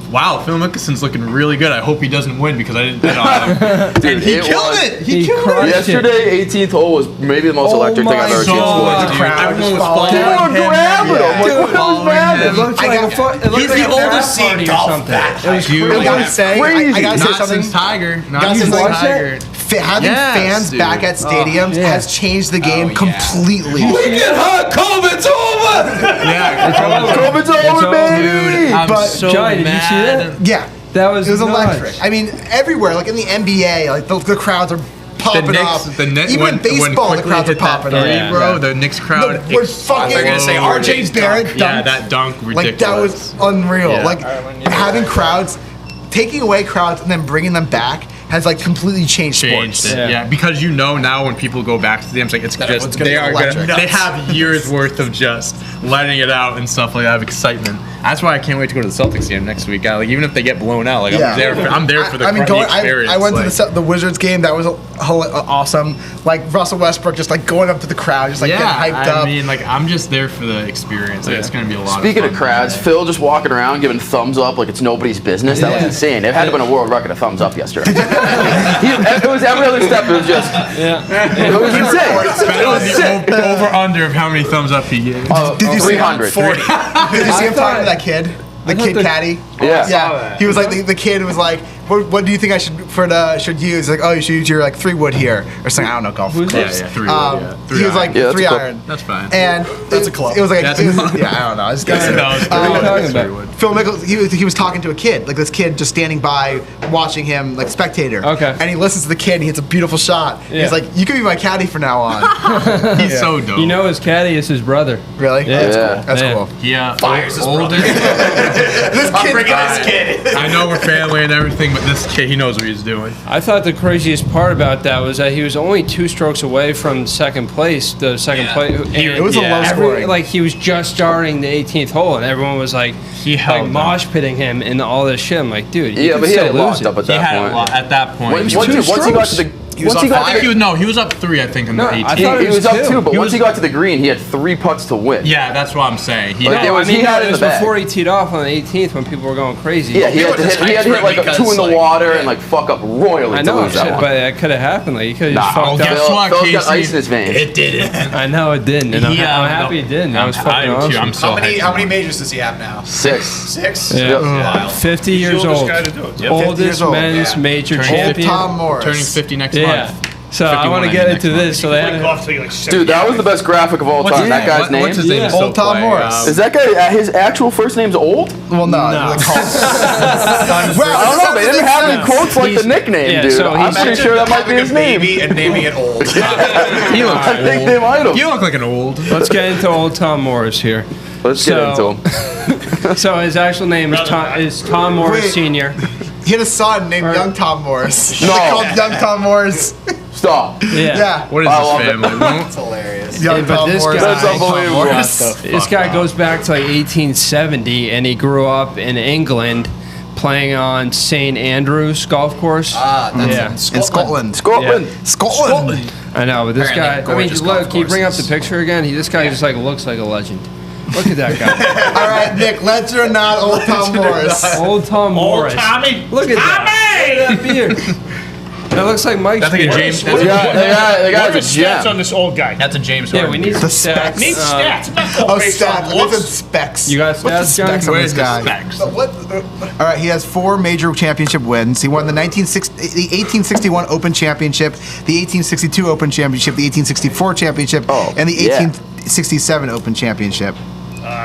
"Wow, Phil Mickelson's looking really good. I hope he doesn't win because I didn't bet on him." Dude, He it killed was- it. He killed crushed it. Yesterday, 18th hole was maybe the most electric thing I've ever so seen in sports. dude, crowd everyone was was following following They were him. grabbing him. Yeah. Like, what the hell's Following madness? him. Looked I like got- a fu- it looked He's like the a oldest frat seed party or golf something. back. It was Like, I crazy. gotta say, Crazy. I gotta say Not something. since Tiger. Not Guys, since like- Tiger. Having Yes, fans dude. back at stadiums yeah. has changed the game Oh, yeah. completely. Get hot, COVID's over! Yeah, COVID's It's over, over, baby! I'm But- so Johnny, did you see mad. that? Yeah. That was It was nuts. electric. I mean, everywhere, like in the NBA, like the crowds are popping up. Even in baseball, the crowds are popping up. Yeah. bro. The Knicks crowd. We're fucking. They're gonna say RJ RJ Barrett dunked. Yeah, that dunk Like that ridiculous. was unreal. Yeah. Like having crowds, taking away crowds and then bringing them back has like completely changed changed sports. it. Yeah. Yeah, because you know now when people go back to the games, like it's That just everyone's gonna they go are electric. gonna, they Nuts. have years worth of just letting it out and stuff like that of excitement. That's why I can't wait to go to the Celtics game next week. Like even if they get blown out, like Yeah. I'm there for the, I mean, the experience. I went like, to the Wizards game. That was awesome. Like Russell Westbrook, just like going up to the crowd, just like yeah, getting hyped I up. mean, like I'm just there for the experience. Like, it's gonna be a lot. Speaking of of fun. crowds, Phil just walking around giving thumbs up like it's nobody's business. That was insane. It had to have been a world record of thumbs up yesterday. It was every other step. It was just. It was insane. It was sick. over under of how many thumbs up he gave. Did you see him? 300. 40. Did you see him talking to that kid? The kid caddy? Yeah. Yeah. He was like, the kid was like, what do you think I should use? Like, oh, you should use your like 3-wood here or something. I don't know golf. Who's this? Yeah, 3 He was like Yeah, that's 3 a club. iron. That's fine. And That's a club. It was like That's a club. yeah, I don't know. It's good. No, it's What are you talking three about? wood. Phil Mickelson, he was talking to a kid, like this kid just standing by, watching him, like spectator. Okay. And he listens to the kid, and he hits a beautiful shot. Yeah. He's like, "You can be my caddy from now on." He's so dope. You know his caddy is his brother. Really? Yeah. That's Yeah. cool. Yeah, Fires his older. brother. This I'm kid, bringing this kid. I know we're family and everything, but this kid, he knows what he's doing. I thought the craziest part about that was that he was only 2 strokes away from second place. The second Yeah. place. It was a low scoring. Like he was just starting the 18th hole, and everyone was like, He held them. mosh pitting him and all this shit. I'm like, dude, Yeah, could but he had still it lose locked up at He that had point. a lot at that point. Once He was- he got to the, was once he on got I to think the, he was up 3. I think in No, the I 18. thought he it was up 2. 2, but He once was- he got to the green, he had 3 putts to win. Yeah, that's what I'm saying. He Like, had, it was- he had it in was the bag. before he teed off on the 18th when people were going crazy. Yeah, he had to hit like a 2 in the Because, water and like fuck up royally I to know, lose that shit, one. but that could have happened. Like, he could have Nah, just fucked oh, up. guess what, Phil's got Casey? ice in his veins. It didn't. I know it didn't, and I'm Yeah, happy it didn't. That was I fucking am too. awesome. I'm so How many hyped. majors does he have now? 6. 6? Yeah. Wild. 50 He's years the oldest old. guy to do it. Yep. 50 Oldest years old. men's Yeah. major Turning champion. Tom Morris. Turning 50 next Yeah. month. So I want to 51 get next into month. this. So He they played had golf till he like 70. Dude, that was the best graphic of all What's time. his That name? guy's name. What's his name? Yeah. It's so Old Tom funny. Morris. Is that guy, his actual first name's Old? Well, no. No. Like, called- I don't know. They didn't have any quotes like the nickname, yeah, dude. so I'm he's- pretty sure that might be Having his a name. baby and naming it old. He looks I think they old. might have. You look like an old. Let's get into old Tom Morris here. Let's get So- into him. So his actual name is Tom Morris Wait. Sr. He had a son named Or- Young Tom Morris. No. They called Young Tom Morris. Stop. Yeah. What is I this love it. family? We don't- It's hilarious. Young Yeah, but Tom this Morris. guy- That's unbelievable. This guy goes back to like 1870, and he grew up in England playing on St. Andrews golf course. That's Yeah. in In Scotland. Scotland. Scotland. I know, but this guy. Apparently I mean, gorgeous look. golf Can you bring up the courses. picture again? This guy just like looks like a legend. Look at that guy. All right, Nick, legend or not, old Tom Morris. Old Tom Morris. Tommy. Look at that. Beard. That looks like Mike's That's like a beard. James. The That's guy, the What guy's are the a stats on gem. this old guy? a James. Yeah, we Harden. need some The stats. specs. Need stats. I'm not going Oh, based on stats. looks. Listen, specs. You got What's the stats, specs John? on Where's this guy? the specs? All right, he has 4 major championship wins. He won the 1861 Open Championship, the 1862 Open Championship, the 1864 Championship, Oh, and the yeah. 1867 Open Championship.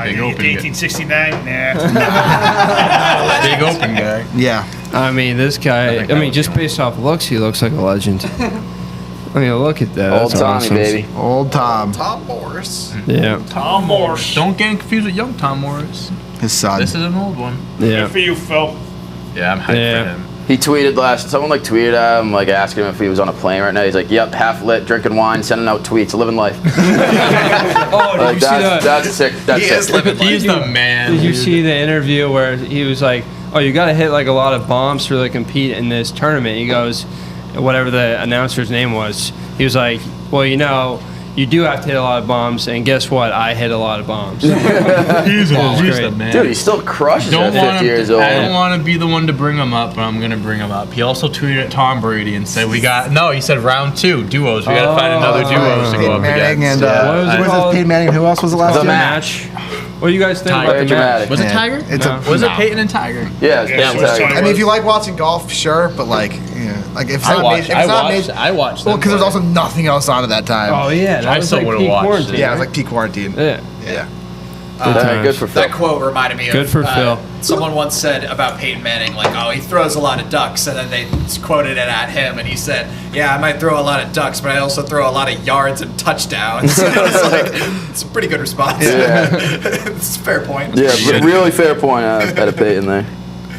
Big You open get guy. 1869. Nah. Big open guy. Yeah. I mean, this guy. I mean, just based off looks, he looks like a legend. I mean, look at that. Old That's Tommy, awesome. baby. Old Tom, Tom Morris. Yeah. Tom Morris. Don't get confused with young Tom Morris. his son. This is an old one. Yeah. Good for you, Phil. Yeah, I'm hyped Yeah. for him. He tweeted someone like tweeted at him, like asking him if he was on a plane right now. He's like, yep, half lit, drinking wine, sending out tweets, living life. Oh, Like, that's sick. That's He sick. is living life. He's the man. Did you dude. see the interview where he was like, "Oh, you got to hit like a lot of bombs to really compete in this tournament"? He goes, whatever the announcer's name was, he was like, "Well, you know, you do have to hit a lot of bombs, and guess what? I hit a lot of bombs." He's the great. man. Dude, he still crushes don't at 50 want years to. old. I don't want to be the one to bring him up, but I'm gonna bring him up. He also tweeted at Tom Brady and said, "We got no." He said, "Round 2 duos. We gotta find another duos to go Peyton up Manning against." and What was it who was called? it? Peyton Manning. Who else was it last The year? match. What do you guys think Tiger. about the Very match? dramatic. Was it Yeah. Tiger? It's No. Was it No. Peyton and Tiger? Yeah, it's Yeah, damn so it's Tiger. Tony I mean, if you like watching golf, sure, but like, like if it's not major, if it's not major, I watched. well, them because there's play. also nothing else on at that time. Oh yeah, that I was still like would've peak watched it. quarantine. Yeah, it was like peak quarantine. Yeah. Yeah. Good for Phil. That quote reminded me of Good for Phil. Someone once said about Peyton Manning, like, "Oh, he throws a lot of ducks," and then they quoted it at him, and he said, "Yeah, I might throw a lot of ducks, but I also throw a lot of yards and touchdowns." And I was like, "It's a pretty good response." Yeah. It's a fair point. Yeah, but really fair point out of Peyton there.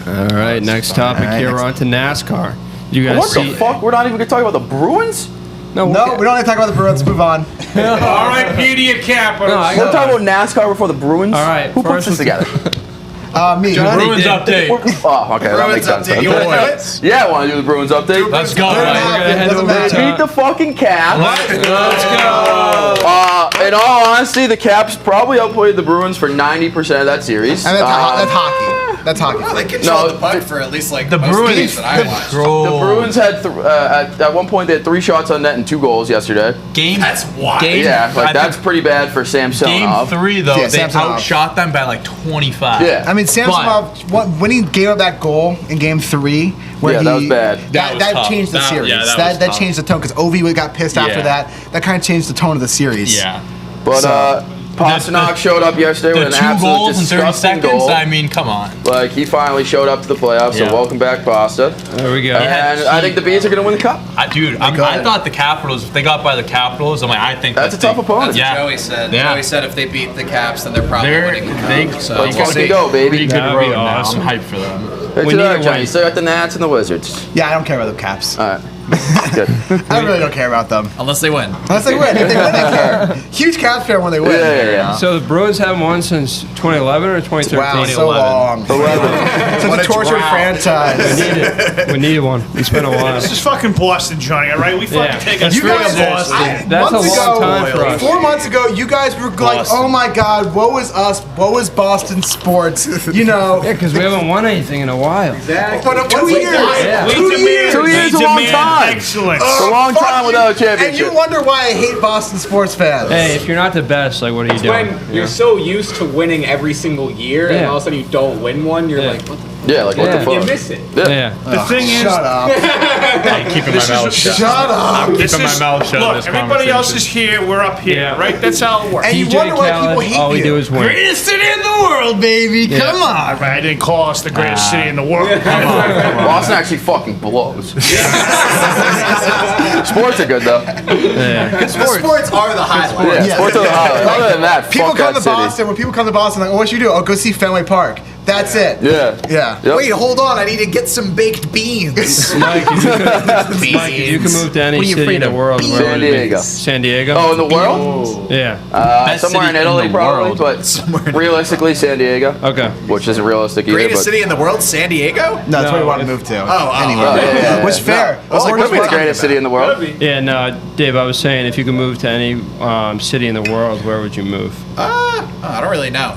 All right, next topic All right, here. next- We're on to NASCAR. You guys What see? the fuck? We're not even going to talk about the Bruins? No, No, we don't need to talk about the Bruins. Move on. R.I.P. to your Capitals. No, I We're got- talking about NASCAR before the Bruins? All right, Who puts first this together? Me. Bruins did. update. Oh, okay, that Bruins makes sense. update. You Okay. wanna do it? Yeah, I want to do the Bruins update. Let's go. Doesn't Right? happen, gonna head doesn't over matter. to- Beat the fucking Caps. Let's go. In all honesty, the Caps probably outplayed the Bruins for 90% of that series. And that's hockey. That's hockey. Oh, they flu. controlled No, the puck for at least like the most Bruins- games that I watched. The Bruins had at one point they had 3 shots on net and 2 goals yesterday. Game. That's wild. Yeah, I like that's think pretty bad for Game Samsonov. 3 though, Yeah, they Samsonov. outshot them by like 25. Yeah. I mean, Samsonov, when he gave up that goal in Game 3, where Yeah, he that was bad. That was that tough. changed the That- series. yeah, that was that tough. changed the tone because Ovi got pissed after Yeah. that. That kind of changed the tone of the series. Yeah. But Pasternak showed up yesterday The with an 2 absolute goals in 30 disgusting seconds. goal. I mean, come on. Like he finally showed up to the playoffs. Yeah. So welcome back, Pasta. There we go. had And I think the Bees are going to win the cup. Dude, I thought the Capitals, if they got by the Capitals, I'm like, I think That's a that tough they- opponent. That's Yeah. what Joey said. Yeah. Joey said if they beat the Caps, then they're probably winning the cup. So Let's we'll fucking see. go, baby. Pretty good That'd be road now. awesome. I'm hyped for them. Hey, We to need that, a Johnny. win. So got the Nats and the Wizards. Yeah, I don't care about the Caps. All right. Good. I really don't care about them. Unless they win. Unless they win. If they win, I care. Huge Caps fan when they win. Yeah. So the Bruins haven't won since 2011 or 2013? Wow, so long. 11. Such a tortured franchise. We needed one. It's been a while. This is fucking Boston, Johnny. All right, we fucking Yeah. take That's us You really guys, Boston. That's months a long ago, time for us. 4 months ago, you guys were like, "Oh my God, woe is us, woe is Boston sports." You know, Yeah, because we haven't won anything in a while. but 2 years, Yeah. 2 years. 2 years We is a long demand time. Excellence. It's a long Fuck time you. without a And you championship. wonder why I hate Boston sports fans. Hey, if you're not the best, like, what are you doing? When you're so used to winning every single year, and Yeah. all of a sudden you don't win one, you're Yeah. like, what Yeah, like what Yeah. the you fuck? miss it. Yeah. The thing is, Shut up. I'm keeping my mouth shut. Shut up. this keeping is, my mouth shut in look, this everybody else is conversation. here, we're up here, Yeah. right? That's how it works. And you DJ wonder why Khaled, people hate all we you. do is win. Greatest city in the world, baby. Come on. I didn't call us the greatest city in the world. Boston actually fucking blows. Sports are good though. The sports are the highlight. Yeah, Yeah. sports are the highlight. Other than that, People fuck come that to city. Boston. When people come to Boston, like, oh, what should you do? Oh, go see Fenway Park. That's it. Yeah. Yeah. Yep. Wait, hold on. I need to get some baked beans. Mike, if you could move to any What are you city in afraid the of? world, where San would it be? Diego. San Diego? Oh, in the world? Yeah. Best Somewhere city in Italy, in the probably, world. but realistically, San Diego. Okay. Which isn't realistic either. Greatest but city in the world, San Diego? No, that's where we No, want to move to. Oh, anyway. Oh, yeah. Which fair. Well, We're it could just be the talking greatest about city in the world. Yeah, no, Dave, I was saying if you could move to any city in the world, where would you move? I don't really know.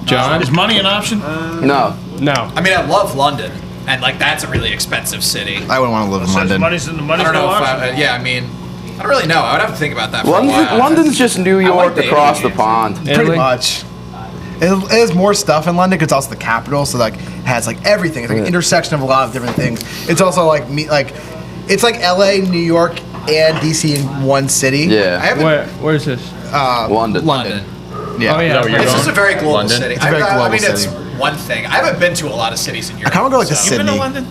John? Is money an option? No. No. I mean, I love London, and like that's a really expensive city. I wouldn't want to live in London. Money's I no don't know if option. yeah, I mean, I don't really know. I would have to think about that for a while. London's just New like York the across the Italy pond. Pretty Italy? much. It is more stuff in London because it's also the capital, so like it has like everything. It's like an intersection of a lot of different things. It's also like it's like LA, New York, and DC in one city. I Yeah. haven't. Where's this? London. London. Yeah. Oh, yeah. No, you're It's going? just a very global London? city. It's a very I global mean, it's city. one thing. I haven't been to a lot of cities in I Europe. kind of go like to so- You been to Sydney. London?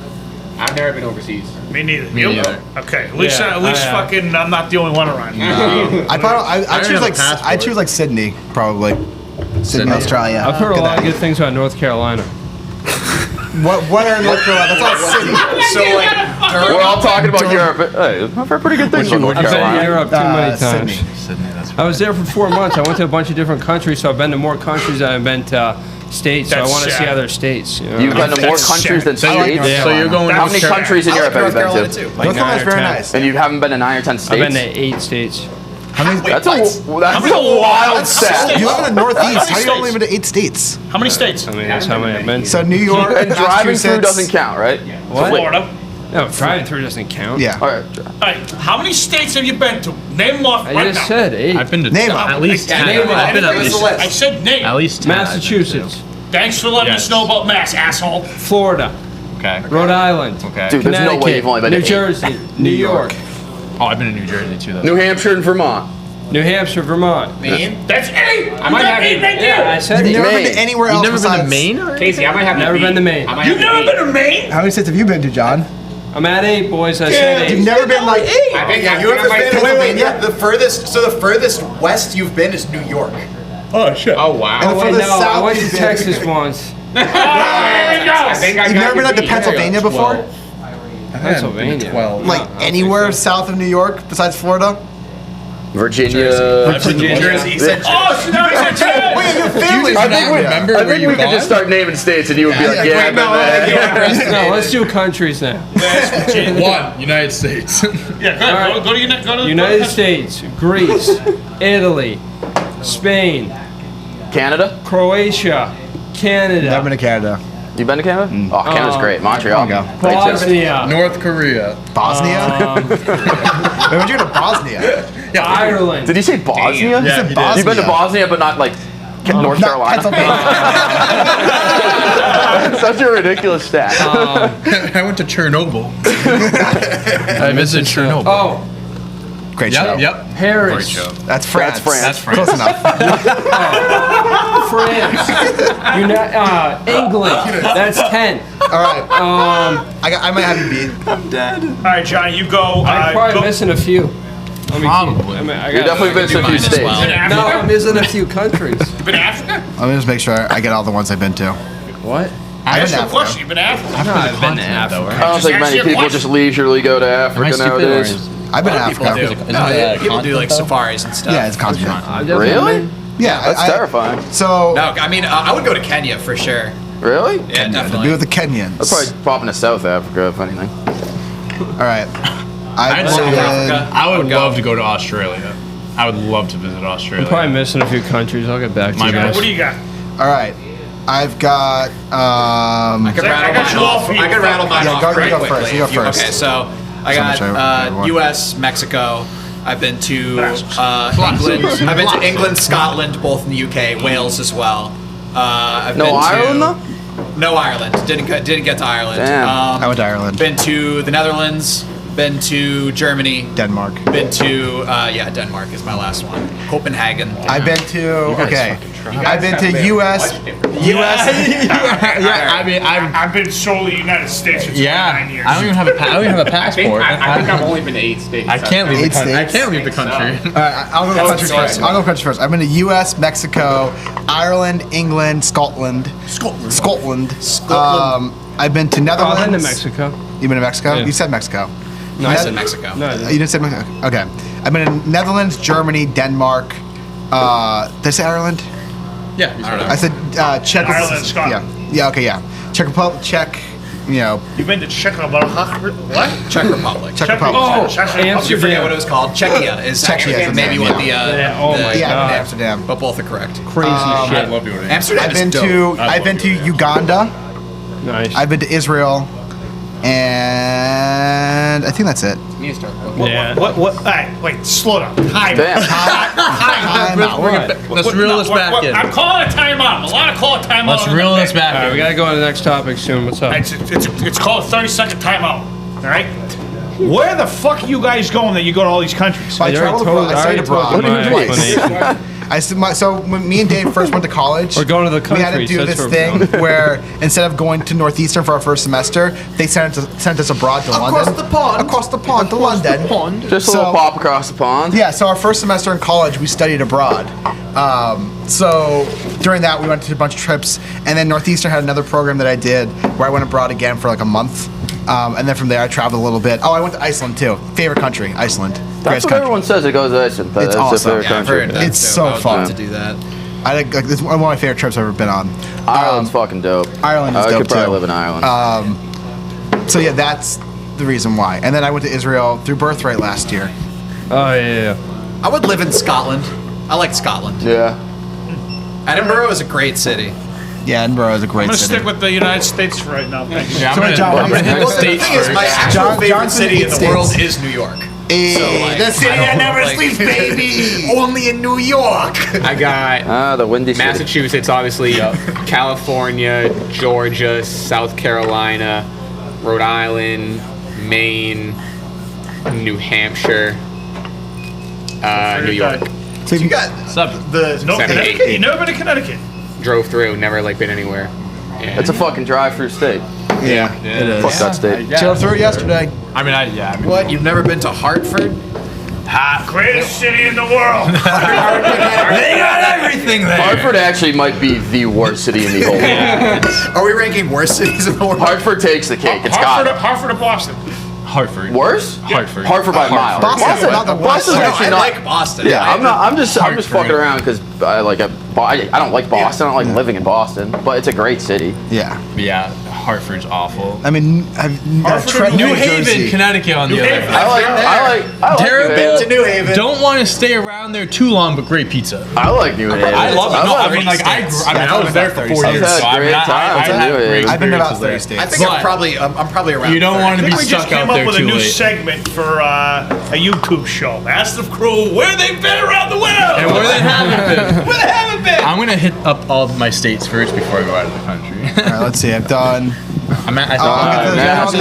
I've never been overseas. Me neither. Me You? neither. Okay, at least Yeah, fucking I'm not the only one around. I don't choose have a like passport. I choose like Sydney probably. Sydney, Australia. I've heard a Get lot of that. good things about North Carolina. What are in North Carolina? That's all city. So like, We're all talking about Europe. But, hey, I've heard pretty good things about North I've been to Carolina. Europe too many times. Sydney. Sydney, that's I was there for 4 months. I went to a bunch of different countries, so I've been to more countries than I've been to states. So I That's want to see sad. other states. You know? You've been to more That's countries than I like states. North Yeah. So you're going How to many That's countries in I Europe like have North you been Carolina to? too. North Carolina's 9 or very 10. nice. And you haven't been to 9 or 10 I've states? been to 8 states. How many? Wait, That's what? a wild stat. You live in the Northeast. How do you states? only live in 8 states? How many states? I mean, that's how many I've been to. So New York, And driving through Massachusetts. doesn't count, right? What? Florida. No, driving through doesn't count. Yeah. All right. All right, how many states have you been to? Name them off I right just now. said 8. I've been to Name 'em. at least Yeah, 10. name 'em. I've been at Give us least a list. I said name. at least 10. I've been to. Massachusetts, Thanks for letting Yes. us know about Mass, asshole. Florida, Okay. Rhode Island, Okay. Dude, there's no way you've only been to New 8. Jersey, New York, Oh, I've been to New Jersey too, though. New Hampshire and Vermont. New Hampshire, Vermont. Maine? That's 8. I might have eight right Yeah, I there. said You've never 8. been to anywhere You've else never been to besides Maine already? Casey, I might have Never been to Maine. I might You've have never been to Maine? How many states have you been to, John? I'm at 8, boys. I said 8. You've never been like I think Yeah, I you think I haven't might- been. Wait, Pennsylvania? yeah, the furthest west you've been is New York. Oh, shit. Oh wow. And Oh, for wait, the no, I South, went to you've been- Texas once. There we I go. think I You've got never been you up to beat. Pennsylvania before? Pennsylvania. 12. Like anywhere south of New York besides Florida? Virginia. I've been to New Jersey. He said Oh, so now he's a 10. Wait, your family's I in think we, India. remember I where think you we could just gone? start naming states and you would be like, Yeah, yeah, I've been there. No, let's do countries now. One, United States. Yeah, go, All ahead, right. go to your, go to United States, Greece, Italy, Spain, Canada? Croatia, Canada, Never been to Canada. You been to Canada? Oh, Canada's great. Montreal. There you go. Great city. Bosnia, North Korea. Bosnia? Wait, when'd you go to Bosnia? Ireland. Did you say Bosnia? Yeah, he did. You've been to Bosnia, but not like North Not Carolina. Pennsylvania. Such a ridiculous stat. I went to Chernobyl. I visited Chernobyl. Oh, Great show. Yep. Paris. Great show. That's France. That's France. Close enough. France. England. That's 10. All right. I might have you beat. All right, Johnny, you go. I'm probably go. missing a few. Probably. I You've definitely been to a few mine as states. well. Been to No, Africa? I'm missing a few countries. You been to Africa? Let me just make sure I get all the ones I've been to. What? I I've asked been you a to question. You been to Africa? No, I've been to Africa. I don't think many people just leisurely go to Africa nowadays. I've been to People Africa. do. No, people do like safaris and stuff. Yeah, it's continent. Really? Yeah, That's terrifying. So No, I mean, I would go to Kenya for sure. Really? Yeah, to definitely. be with the Kenyans. I'd probably pop into South Africa, if anything. All right. I'd I've say been- Africa. I would go. love to go to Australia. I would love to visit Australia. I'm probably missing a few countries. I'll get back to My you bad. guys. What do you got? All right. I've got. I could I rattle got mine you all off. for you. I could rattle mine Yeah, off go- pretty you go quickly. first, you go if first. Okay, so I So much got I want. U.S., Mexico. I've been to England. I've been to England, Scotland, both in the UK, Wales as well. I've No been Ireland, to, though? No Ireland. Didn't get to Ireland. Damn. I went to Ireland. Been to the Netherlands. Been to Germany. Denmark. Been to Denmark is my last one. Copenhagen. I've been to. Okay. I've been to U.S. yeah, I mean, I've been solely United States for 29 years. I don't even have a passport. I think I've only been to 8 states. I can't leave the 8 country. I states? can't leave the country. All right, I'll go countries first. I'll go countries first. I've been to U.S., Mexico, Ireland, England, Scotland. Scotland. I've been to Oh, Netherlands. I've been to Mexico. You've been to Mexico? Yeah. You said Mexico. No, I said Mexico. No, I You didn't. didn't say Mexico. Okay. I've been in Netherlands, Germany, Denmark. Did I say Ireland? Yeah, I don't know. I said Czech. Ireland, Scotland. Yeah. Okay. Yeah. Czech Republic. Czech. You know. You've been to Czechoslovakia? What? Czech Republic. Czech Republic. Oh, You forget what it was called. Czechia is Czechia actually is the maybe name, what yeah. the Oh my Yeah. God. Amsterdam. but both are correct. Crazy I shit. love you. Amsterdam I've is been dope. to. I've been to Uganda. Nice. I've been to Israel, and I think that's it. Yeah. What? All right, wait, slow down. Time. Damn. I'm out. Let's reel this back in. I'm calling a timeout. I'm allowed to call a timeout. Let's on reel the this thing. All right, back we in. gotta go on to the next topic soon. What's up? It's called a 30-second timeout. All right. Where the fuck are you guys going that you go to all these countries? I already traveled told- abroad. I I studied already told abroad. you my Twice. explanation. So when me and Dave first went to college, We're going to the we had to countries, do that's this where we're thing where instead of going to Northeastern for our first semester, they sent us abroad to London. Across the pond to London. Just a little pop across the pond. Yeah, so our first semester in college, we studied abroad. So during that, we went to a bunch of trips, and then Northeastern had another program that I did where I went abroad again for like a month. And then from there, I traveled a little bit. Oh, I went to Iceland too. Favorite country, Iceland. That's Greatest what country. everyone says. It goes to Iceland. That's their awesome. favorite Yeah, I've country. heard that It's too. so I would fun. love to do that. It's one of my favorite trips I've ever been on. Ireland's fucking dope. Ireland is I dope could probably too. live in Ireland. So yeah, that's the reason why. And then I went to Israel through Birthright last year. Oh yeah. I would live in Scotland. I like Scotland. Yeah. Edinburgh is a great city. Yeah, Edinburgh is a great I'm gonna city. stick with the United States for right now. Thank you. Yeah, So, John, I'm gonna hit the Well, the States thing is, my first. actual John- favorite John's in city the in the States. world is New York. Hey, the city that never sleeps, baby. Only in New York. I got The windy city. Massachusetts, obviously, California, Georgia, South Carolina, Rhode Island, Maine, New Hampshire, New York. So You got the No, 7, 8, Connecticut? 8. You never been to Connecticut? Drove through, never like been anywhere. Yeah. It's a fucking drive-through state. yeah, it is. Fuck that state. Drove through it yesterday. I mean, what? You've never been to Hartford? Greatest city in the world. they got everything there. Hartford actually might be the worst city in the whole world. Are we ranking worst cities in the world? Hartford takes the cake. It's got it. Hartford or Boston? Hartford. Worse? Hartford. Hartford by a mile. Boston's not the worst. Boston's No, actually I not. like Boston. Yeah, I'm just Hartford. fucking around because I don't like Boston. I don't like living in Boston, but it's a great city. Yeah. Yeah, Hartford's awful. I mean, New Haven, Connecticut on the other hand. I like Terrible. New Haven. To New Haven. Don't want to stay around there too long, but great pizza. I like New Haven. I love it. No, I mean, like I was there for 4 years, so I mean, I had great I've been to about 30 experiences there. states. I think I'm probably around. You don't want to be We just stuck out came up there with a too new late. segment for a YouTube show. Ask the crew where they've been around the world. And where they haven't been. Where they haven't been. I'm gonna hit up all of my states first before I go out of the country. All right, let's see. I've done. I'm at, Let's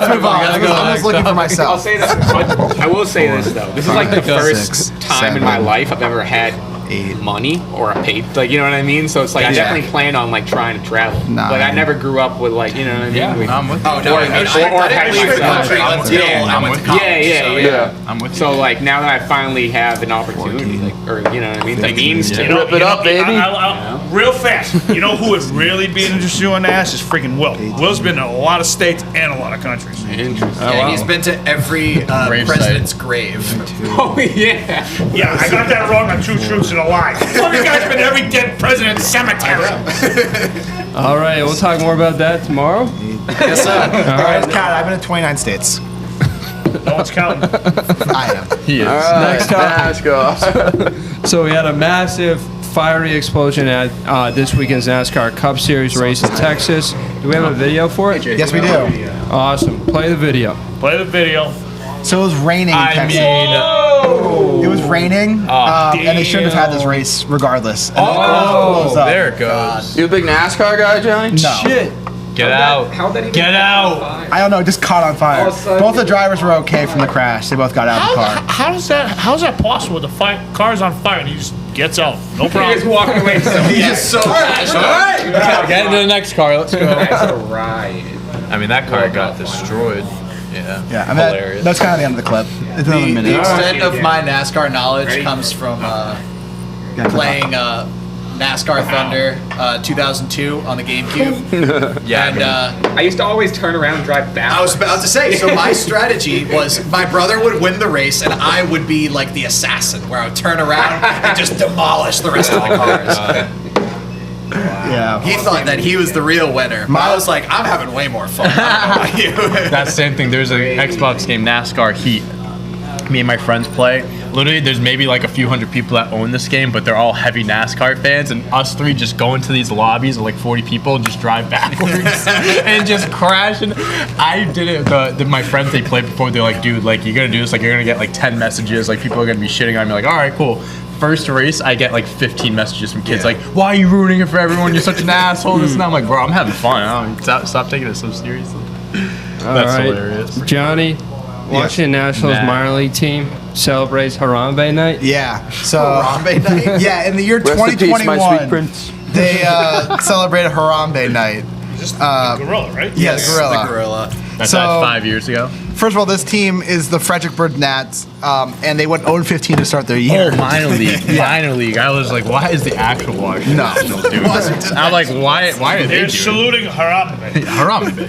move on. I'm just looking for I'll myself. say this. I will say this though. This is like the first Six, time in my seven, life I've ever had 8. money or a paid, like, you know what I mean? So it's like I Yeah. definitely plan on like trying to travel. Nah. Like I never grew up with like, you know what I mean? yeah, Like- I'm with you. Oh no! I mean, I didn't leave the country until I went to college. Yeah. I'm with you. So like now that I finally have an opportunity, like, or you know what I mean, the means to. Rip it up, baby. Real fast. You know who would really be interested in ass is freaking Will. Will's been in a lot of states and a lot of countries. Interesting. Yeah, he's been to every Grave president's grave. Oh yeah. Yeah, I got that wrong on Two Truths and a Lie. Well, you guys been to every dead president's cemetery. All right, we'll talk more about that tomorrow. Yes, sir. All right, Kat, I've been to 29 states. No one's counting. I am. He is. Next topic. NASCAR. So we had a massive fiery explosion at this weekend's NASCAR Cup Series race in Texas. Do we have a video for it? Yes, we do. Awesome. Play the video. Play the video. So it was raining in I Texas. mean, It was raining, and they shouldn't have had this race regardless. And there it goes. You a big NASCAR guy, Johnny? No. Shit. Get out. Get out. I don't know, it just caught on fire. Both the drivers were okay from the crash. They both got out of the car. How's that possible? The car's on fire and he just gets out. No He problem. just walking away. He's so passionate. All right. Get into the next car. Let's go. That's a riot. I mean, that car got destroyed. Yeah. Yeah, I mean, Hilarious. that's kind of the end of the clip. It's another The minute. extent of my NASCAR knowledge comes from playing NASCAR Thunder 2002 on the GameCube. Yeah. And I used to always turn around and drive back. I was about to say, so my strategy was my brother would win the race and I would be like the assassin, where I would turn around and just demolish the rest of the cars. Yeah. He thought that he was the real winner. But I was like, I'm having way more fun. I don't know about you. That same thing. There's an Xbox game, NASCAR Heat. Me and my friends play. Literally, there's maybe like a few hundred people that own this game, but they're all heavy NASCAR fans, and us three just go into these lobbies of like 40 people and just drive backwards and just crash. And I did it. My friends they played before, they're like, dude, like you're gonna do this, like you're gonna get like 10 messages, like people are gonna be shitting on me. Like, all right, cool. First race, I get like 15 messages from kids like, why are you ruining it for everyone? You're such an asshole. This and that. I'm like, bro, I'm having fun. I don't stop taking it so seriously. That's hilarious. Johnny, watching the Nationals Nah. minor league team celebrates Harambe night. Yeah. So Harambe night? Yeah, in the year Rest in peace, my sweet 2021, prince. they celebrated Harambe night. Gorilla, right? Yeah, the gorilla. The gorilla. That's So- 5 years ago. First of all, this team is the Fredericksburg Gnats, and they went 0-15 to start their year. Oh, minor league. Minor league. I was like, why is the actual Washington No. Nationals doing this? I'm like, why are they They're doing saluting Harambe. Harambe.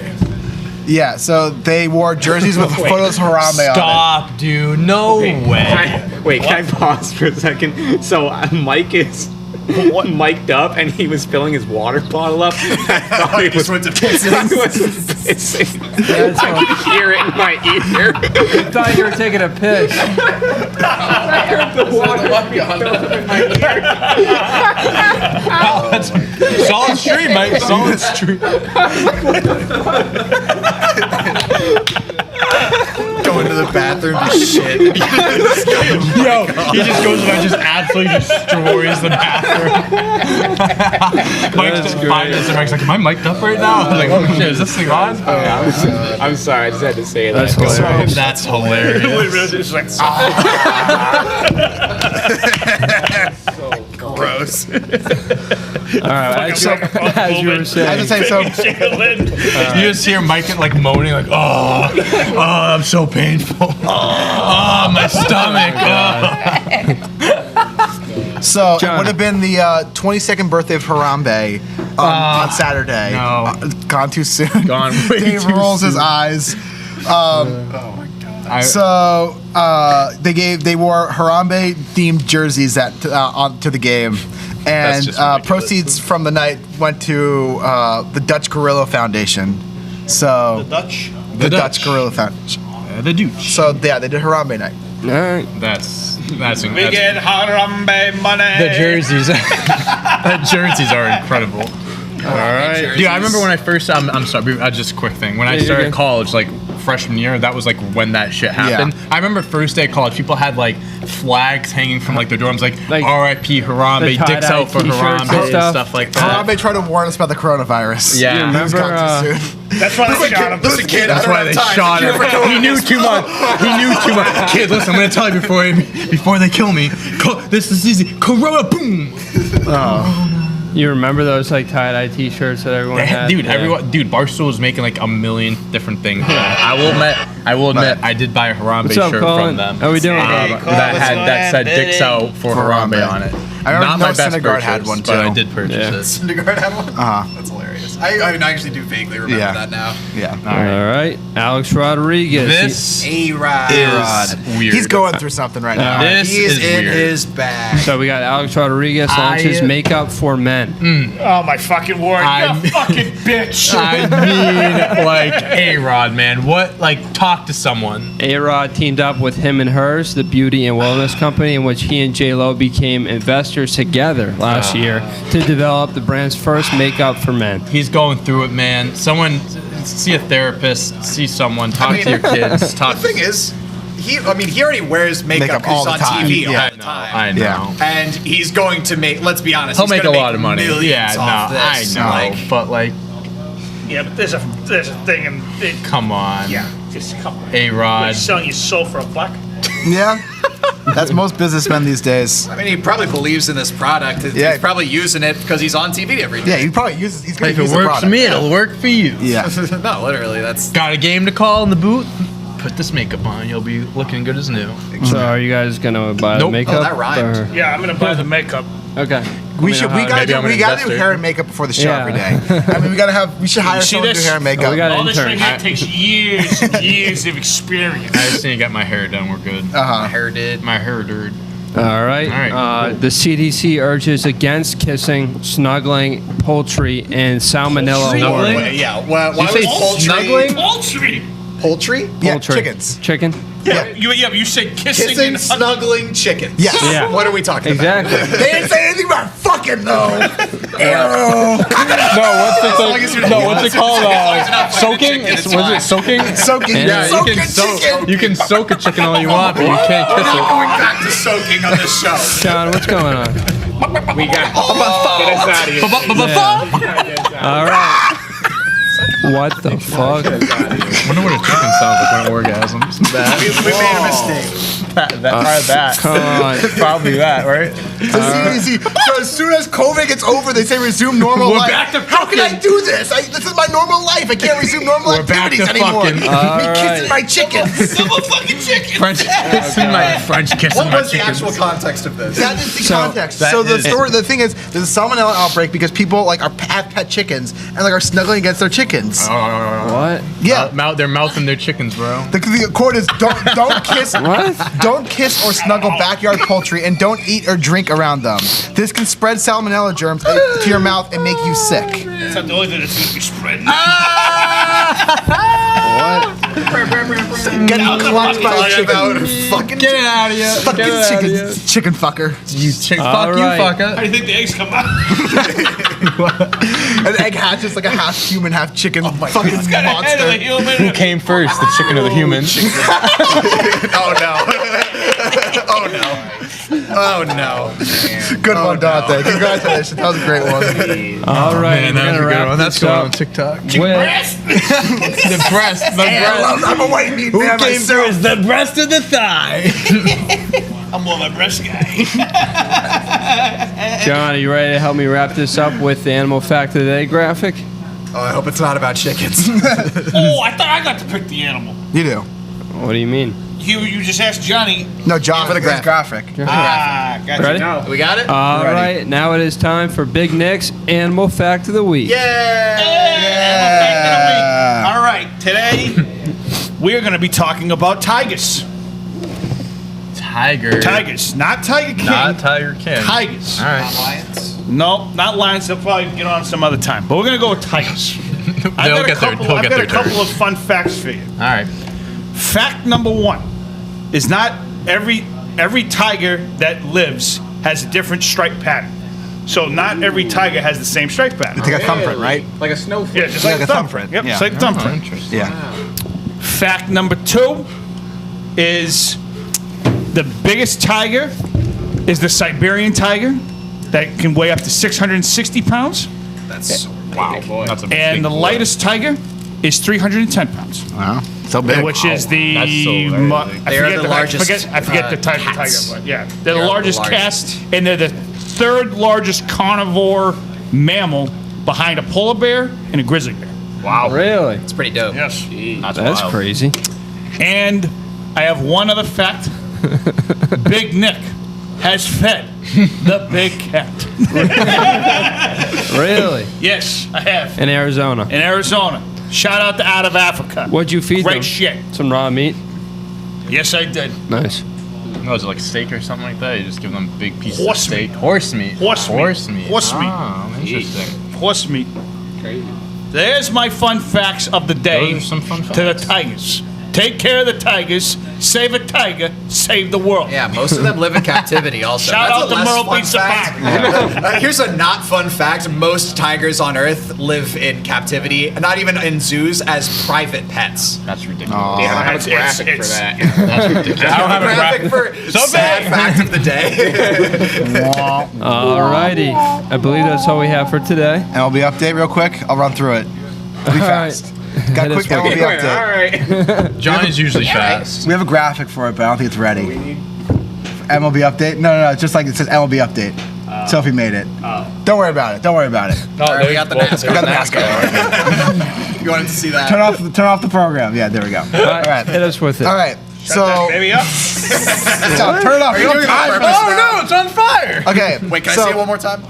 Yeah, so they wore jerseys with photos of Harambe on Stop, dude. No way. Can I pause for a second? So Mike is mic'd up and he was filling his water bottle up. I thought he was pissing. I was pissing. I could hear it in my ear. I thought you were taking a piss. I heard the water in my ear. Solid stream, Mike. Solid stream. Going to the bathroom to shit. Yo, he just goes and just absolutely destroys the bathroom. Mike's just 5 minutes and Mike's like, am I mic'd up right now? I'm like, oh shit, is this thing on? I'm sorry, I just had to say that. That's hilarious. That's hilarious. It's like, Gross. All right, as you were I saying. have to say, so You just hear Mike like moaning, like, oh, I'm so painful. Oh, my stomach. So it John. would have been the 22nd birthday of Harambe on Saturday. no. Gone too soon. Gone way Dave too rolls his soon. eyes. So they wore Harambe themed jerseys to the game, And just ridiculous. proceeds from the night went to the Dutch Gorilla Foundation. So the Dutch Gorilla Foundation. The douche. So yeah, they did Harambe night. All right. That's We get Harambe money. the jerseys. The jerseys are incredible. All right. Dude, I remember when I first. I'm sorry. Just a quick thing. When I you're started good. college, like freshman year, that was like when that shit happened. I remember first day of college, people had like flags hanging from like their dorms, like R.I.P. Harambe, the dicks tie-dye out for t-shirts Harambe and and stuff. stuff like that. Harambe tried to warn us about the coronavirus. Yeah. You remember? That's why they shot him. Listen, kid, That's why they shot him. He knew too much. He knew too much. Kid, listen, I'm gonna tell you before they kill me. This is easy. Corona, boom. You remember those like tie-dye T-shirts that everyone had? Dude, Yeah. Dude, Barstool was making like a million different things. I will admit, I did buy a Harambe What's up, shirt Colin? from them. How we doing, that Colin? that said "Dicks Out" for Harambe on it. I remember Not Noah my best Syndergaard purchase, had one, but too. I did purchase Yeah. it. Syndergaard had one? That's hilarious. I actually do vaguely remember that now. Yeah. All right. Alex Rodriguez. This A-Rod. is weird. He's going through something right now. This He is in weird. his bag. So we got Alex Rodriguez launches makeup for men. Oh my fucking word! I'm- You fucking bitch. I mean, like A-Rod, man. What? Like, talk to someone. A-Rod teamed up with Him and Hers, the beauty and wellness company in which he and J-Lo became investors together last year to develop the brand's first makeup for men. He's going through it, man. Someone, see a therapist, see someone, talk to your kids. The Talk. thing is, he already wears makeup Makeup all because the he's on time. TV Yeah. all the time. I know. Yeah. And he's going to make, let's be honest, He'll he's make a gonna lot of money. millions Yeah, no, off I this. know. Like, But like, Yeah, but there's a thing, and come on. yeah, just come on. A-Rod. Like selling your soul for a buck. Yeah. That's most businessmen these days. I mean, he probably believes in this product. Yeah. He's probably using it because he's on TV every Yeah, day. he probably uses. He's gonna If use it the works for product. me, it'll work for you. Yeah. No, literally, that's. Got a game to call in the booth? Put this makeup on. You'll be looking good as new. So are you guys gonna buy the Nope. makeup? Oh, that rhymed. or- Yeah, I'm gonna buy the makeup. Okay. We gotta maybe I'm an do investor. hair and makeup before the show Yeah. every day. I mean, we should hire see someone to do this? hair and makeup. Oh, we got All an this intern. right here takes years and years of experience. I just need to get my hair done. We're good. My hair did. My hair, dude. All right. All right, The CDC urges against kissing, snuggling, poultry, and salmonella Snuggling? warning. Yeah, why you say was poultry? snuggling? Poultry. Poultry? Yeah, Poultry. chickens. Chicken. Yeah. But you said kissing, Kissing, and snuggling chickens. Yes. Yeah. What are we talking Exactly. They didn't say anything about fucking though. What's it called? Soaking? Was it soaking? Soaking. Yeah, Soaking you can soak. chicken. You can soak a chicken all you want, but you can't kiss about? it. Going back to soaking on this show. John, what's going on? We got. Get us out of here. All right. What the fuck? I wonder what a chicken sounds like when it orgasms. We made a mistake. Come on. Probably that, right? The CDC. So as soon as COVID gets over, they say resume normal We're life. back to How can I fucking- do this? This is my normal life. I can't resume normal We're back activities to anymore. fucking- Me kissing my chickens. French kissing my French kissing What my was the chickens. actual context of this? That is the So, context. that So the is- story, the thing is, there's a salmonella outbreak because people like have pet chickens and like are snuggling against their chickens. What? Yeah. They're mouthing their chickens, bro. The quote is don't kiss What? don't kiss or snuggle backyard poultry and don't eat or drink around them. This can spread salmonella germs to your mouth and make you sick. That's not the only thing that's gonna be spreading. Get clutched by a chicken. Fucking Get it out of here. Fucking chicken fucker. You chicken. All Fuck right. you, How fucker. do you think the eggs come out? An egg hatches like a half human, half chicken fucking It's got a head of a monster. human. Who came first, the chicken or the human? Oh no. Oh no. Oh no. Good one, Dante. Congratulations. That was a great one. All right. Man, we're that was gonna a good wrap one. That's this going up on TikTok. with The breast. The breast. I'm a white meat man myself. is the breast of the thigh. I'm more of a breast guy. John. Are you ready to help me wrap this up with the animal fact of the day graphic? Oh, I hope it's not about chickens. Oh, I thought I got to pick the animal. You do. What do you mean? You just asked Johnny. No, John for the graphic. Gotcha. Ready? We got it? All right. Now it is time for Big Nick's animal fact of the week. All right, today we're going to be talking about tigers. Tiger. Tigers, not Tiger King. Not Tiger King. Tigers. All right. Lions. No, not Lions. They'll probably get on some other time. But we're going to go with Tigers. They'll get their I've got a couple turn. of fun facts for you. All right. Fact number 1 is not every tiger that lives has a different stripe pattern. So not every tiger has the same stripe pattern. It's like a thumbprint, right? Like a snowflake. Yeah, just like a thumbprint. Yep, Yeah. just like a thumbprint. Interesting. Yeah. Fact number 2 is the biggest tiger is the Siberian tiger that can weigh up to 660 pounds. That's Wow. That's a And big the boy. lightest tiger is 310 pounds. Wow. So big. Which is the That's so very big. They are the largest, I forget the type of cats. tiger, but yeah, they're the They are the largest largest. cats, and they're the 3rd largest carnivore mammal behind a polar bear and a grizzly bear. Wow. Really? It's pretty dope. Yes. That's wild. crazy. And I have one other fact. Big Nick has fed the big cat. Really? Yes, I have. In Arizona. In Arizona. Shout out to Out of Africa. What'd you feed Great them? shit. Some raw meat? Yes, I did. Nice. No, is it like steak or something like that? You just give them big pieces Horse of steak. meat. Horse meat. Horse meat. Horse meat. Horse meat. Oh, interesting. Horse meat. Crazy. There's my fun facts of the day Those are some fun to the facts. Tigers. Take care of the Tigers. Save a tiger. Save the world. Yeah, most of them live in captivity also. Shout That's out a to less Merle fun Pizza fact. Here's a not fun fact. Most tigers on Earth live in captivity, not even in zoos, as private pets. That's ridiculous. Yeah, I don't have a It's- graphic for it's- that. That's ridiculous. I don't have a Graphic graphic. for So sad big. fact of the day. Alrighty. I believe that's all we have for today. MLB update real quick. I'll run through it. Be fast. Got a Hit us quick with MLB it. update. All right. Johnny's usually fast. We have a graphic for it, but I don't think it's ready. MLB update? No. It's just like it says MLB update. Sophie made it. Don't worry about it. Don't worry about it. All right, we got the NASCAR. We got the NASCAR. You wanted to see that? Turn off the program. Yeah, there we go. All right. Hit us with it. All right. So Baby up. stop, turn it off. Are you doing it on purpose now? it's on fire. Okay. Wait, can I so, see it one more time?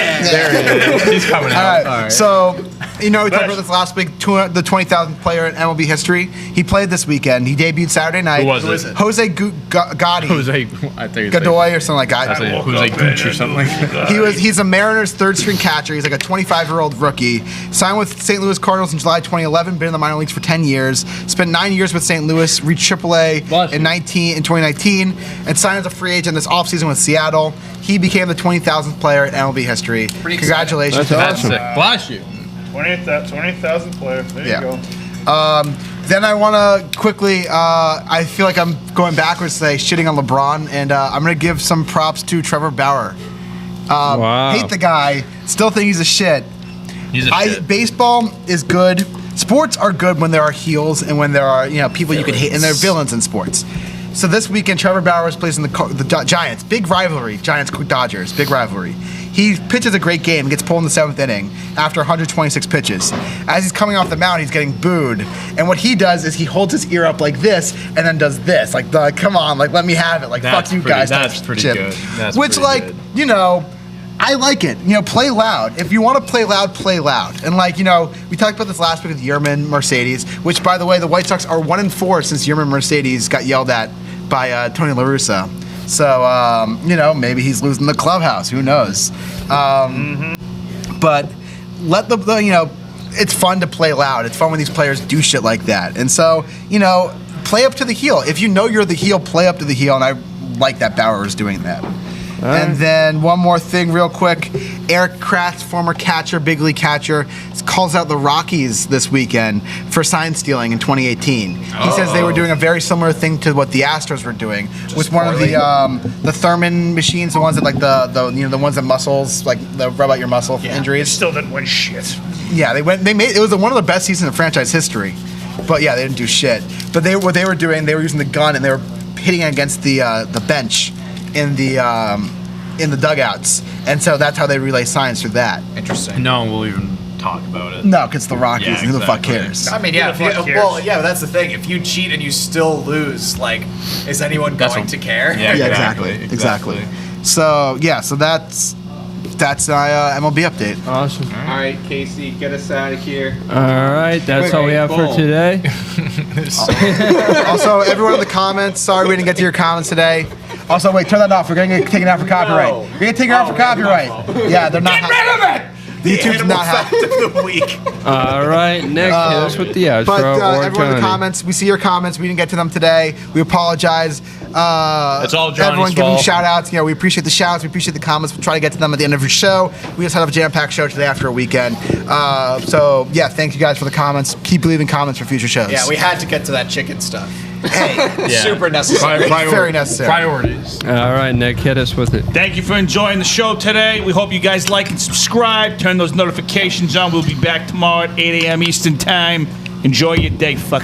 He's coming All out. right. So, we talked about this last week. The 20,000th player in MLB history. He played this weekend. He debuted Saturday night. Who was it? Jose Gotti. Jose, I think it's Godoy or something like that. Jose Gooch or something like that. He's a Mariners third string catcher. He's like a 25-year-old rookie. Signed with St. Louis Cardinals in July 2011. Been in the minor leagues for 10 years. Spent 9 years with St. Louis. Reached AAA in 2019, and signed as a free agent this offseason with Seattle. He became the 20,000th player in MLB history. Congratulations to That's him. sick. Bless you. 28,000 player. There Yeah. you go. Then I want to quickly, I feel like I'm going backwards today, shitting on LeBron, and I'm going to give some props to Trevor Bauer. Wow. Hate the guy, still think he's a shit. He's a shit. Baseball is good. Sports are good when there are heels and when there are people you can hate, and there are villains in sports. So this weekend, Trevor Bauer is placing the Giants. Big rivalry, Giants-Dodgers, big rivalry. He pitches a great game, gets pulled in the 7th inning after 126 pitches. As he's coming off the mound, he's getting booed. And what he does is he holds his ear up like this and then does this. Like, come on, like, let me have it. Like, That's fuck you pretty- guys. that's type pretty shit. good. That's Which, pretty like, good. I like it. Play loud. If you want to play loud, play loud. And we talked about this last week with Yerman Mercedes, which, by the way, the White Sox are 1-4 since Yerman Mercedes got yelled at by Tony La Russa. So, maybe he's losing the clubhouse. Who knows? But let it's fun to play loud. It's fun when these players do shit like that. And so, play up to the heel. If you know you're the heel, play up to the heel. And I like that Bauer is doing that. And then one more thing real quick. Eric Kraft, former catcher, big league catcher, calls out the Rockies this weekend for sign stealing in 2018. He says they were doing a very similar thing to what the Astros were doing with one of the Thurman machines, the ones that the ones that muscles, like the rub out your muscle for injuries. Still didn't win shit. Yeah, it was one of the best seasons in franchise history. But yeah, they didn't do shit. But what they were doing, they were using the gun and they were hitting against the bench in the dugouts, and so that's how they relay signs through that. Interesting. No one will even talk about it. No, because the Rockies. Yeah, Who the fuck exactly. cares? I mean, Who the fuck cares? but that's the thing. If you cheat and you still lose, like, is anyone going to care? Yeah, Yeah, exactly. So that's my MLB update. Awesome. All right, Casey, get us out of here. All right, that's all we have for Boom. today. Also, everyone in the comments, sorry we didn't get to your comments today. Also, wait, turn that off. We're going to get taken out for copyright. We're going to get taken out for copyright. Yeah, they're not. Get rid of it! YouTube's not happy. of the week. All right, Nick, hit us with the outro. But or everyone in the Johnny. comments, we see your comments. We didn't get to them today. We apologize. It's all Johnny's everyone giving fault. shout outs. We appreciate the shout outs. We appreciate the comments. We'll try to get to them at the end of your show. We just had a jam-packed show today after a weekend. So, yeah, thank you guys for the comments. Keep leaving comments for future shows. Yeah, we had to get to that chicken stuff. Hey, Yeah. Super necessary. very necessary. Priorities. All right, Nick, hit us with it. Thank you for enjoying the show today. We hope you guys like and subscribe. Turn those notifications on. We'll be back tomorrow at 8 a.m. Eastern Time. Enjoy your day, fuck.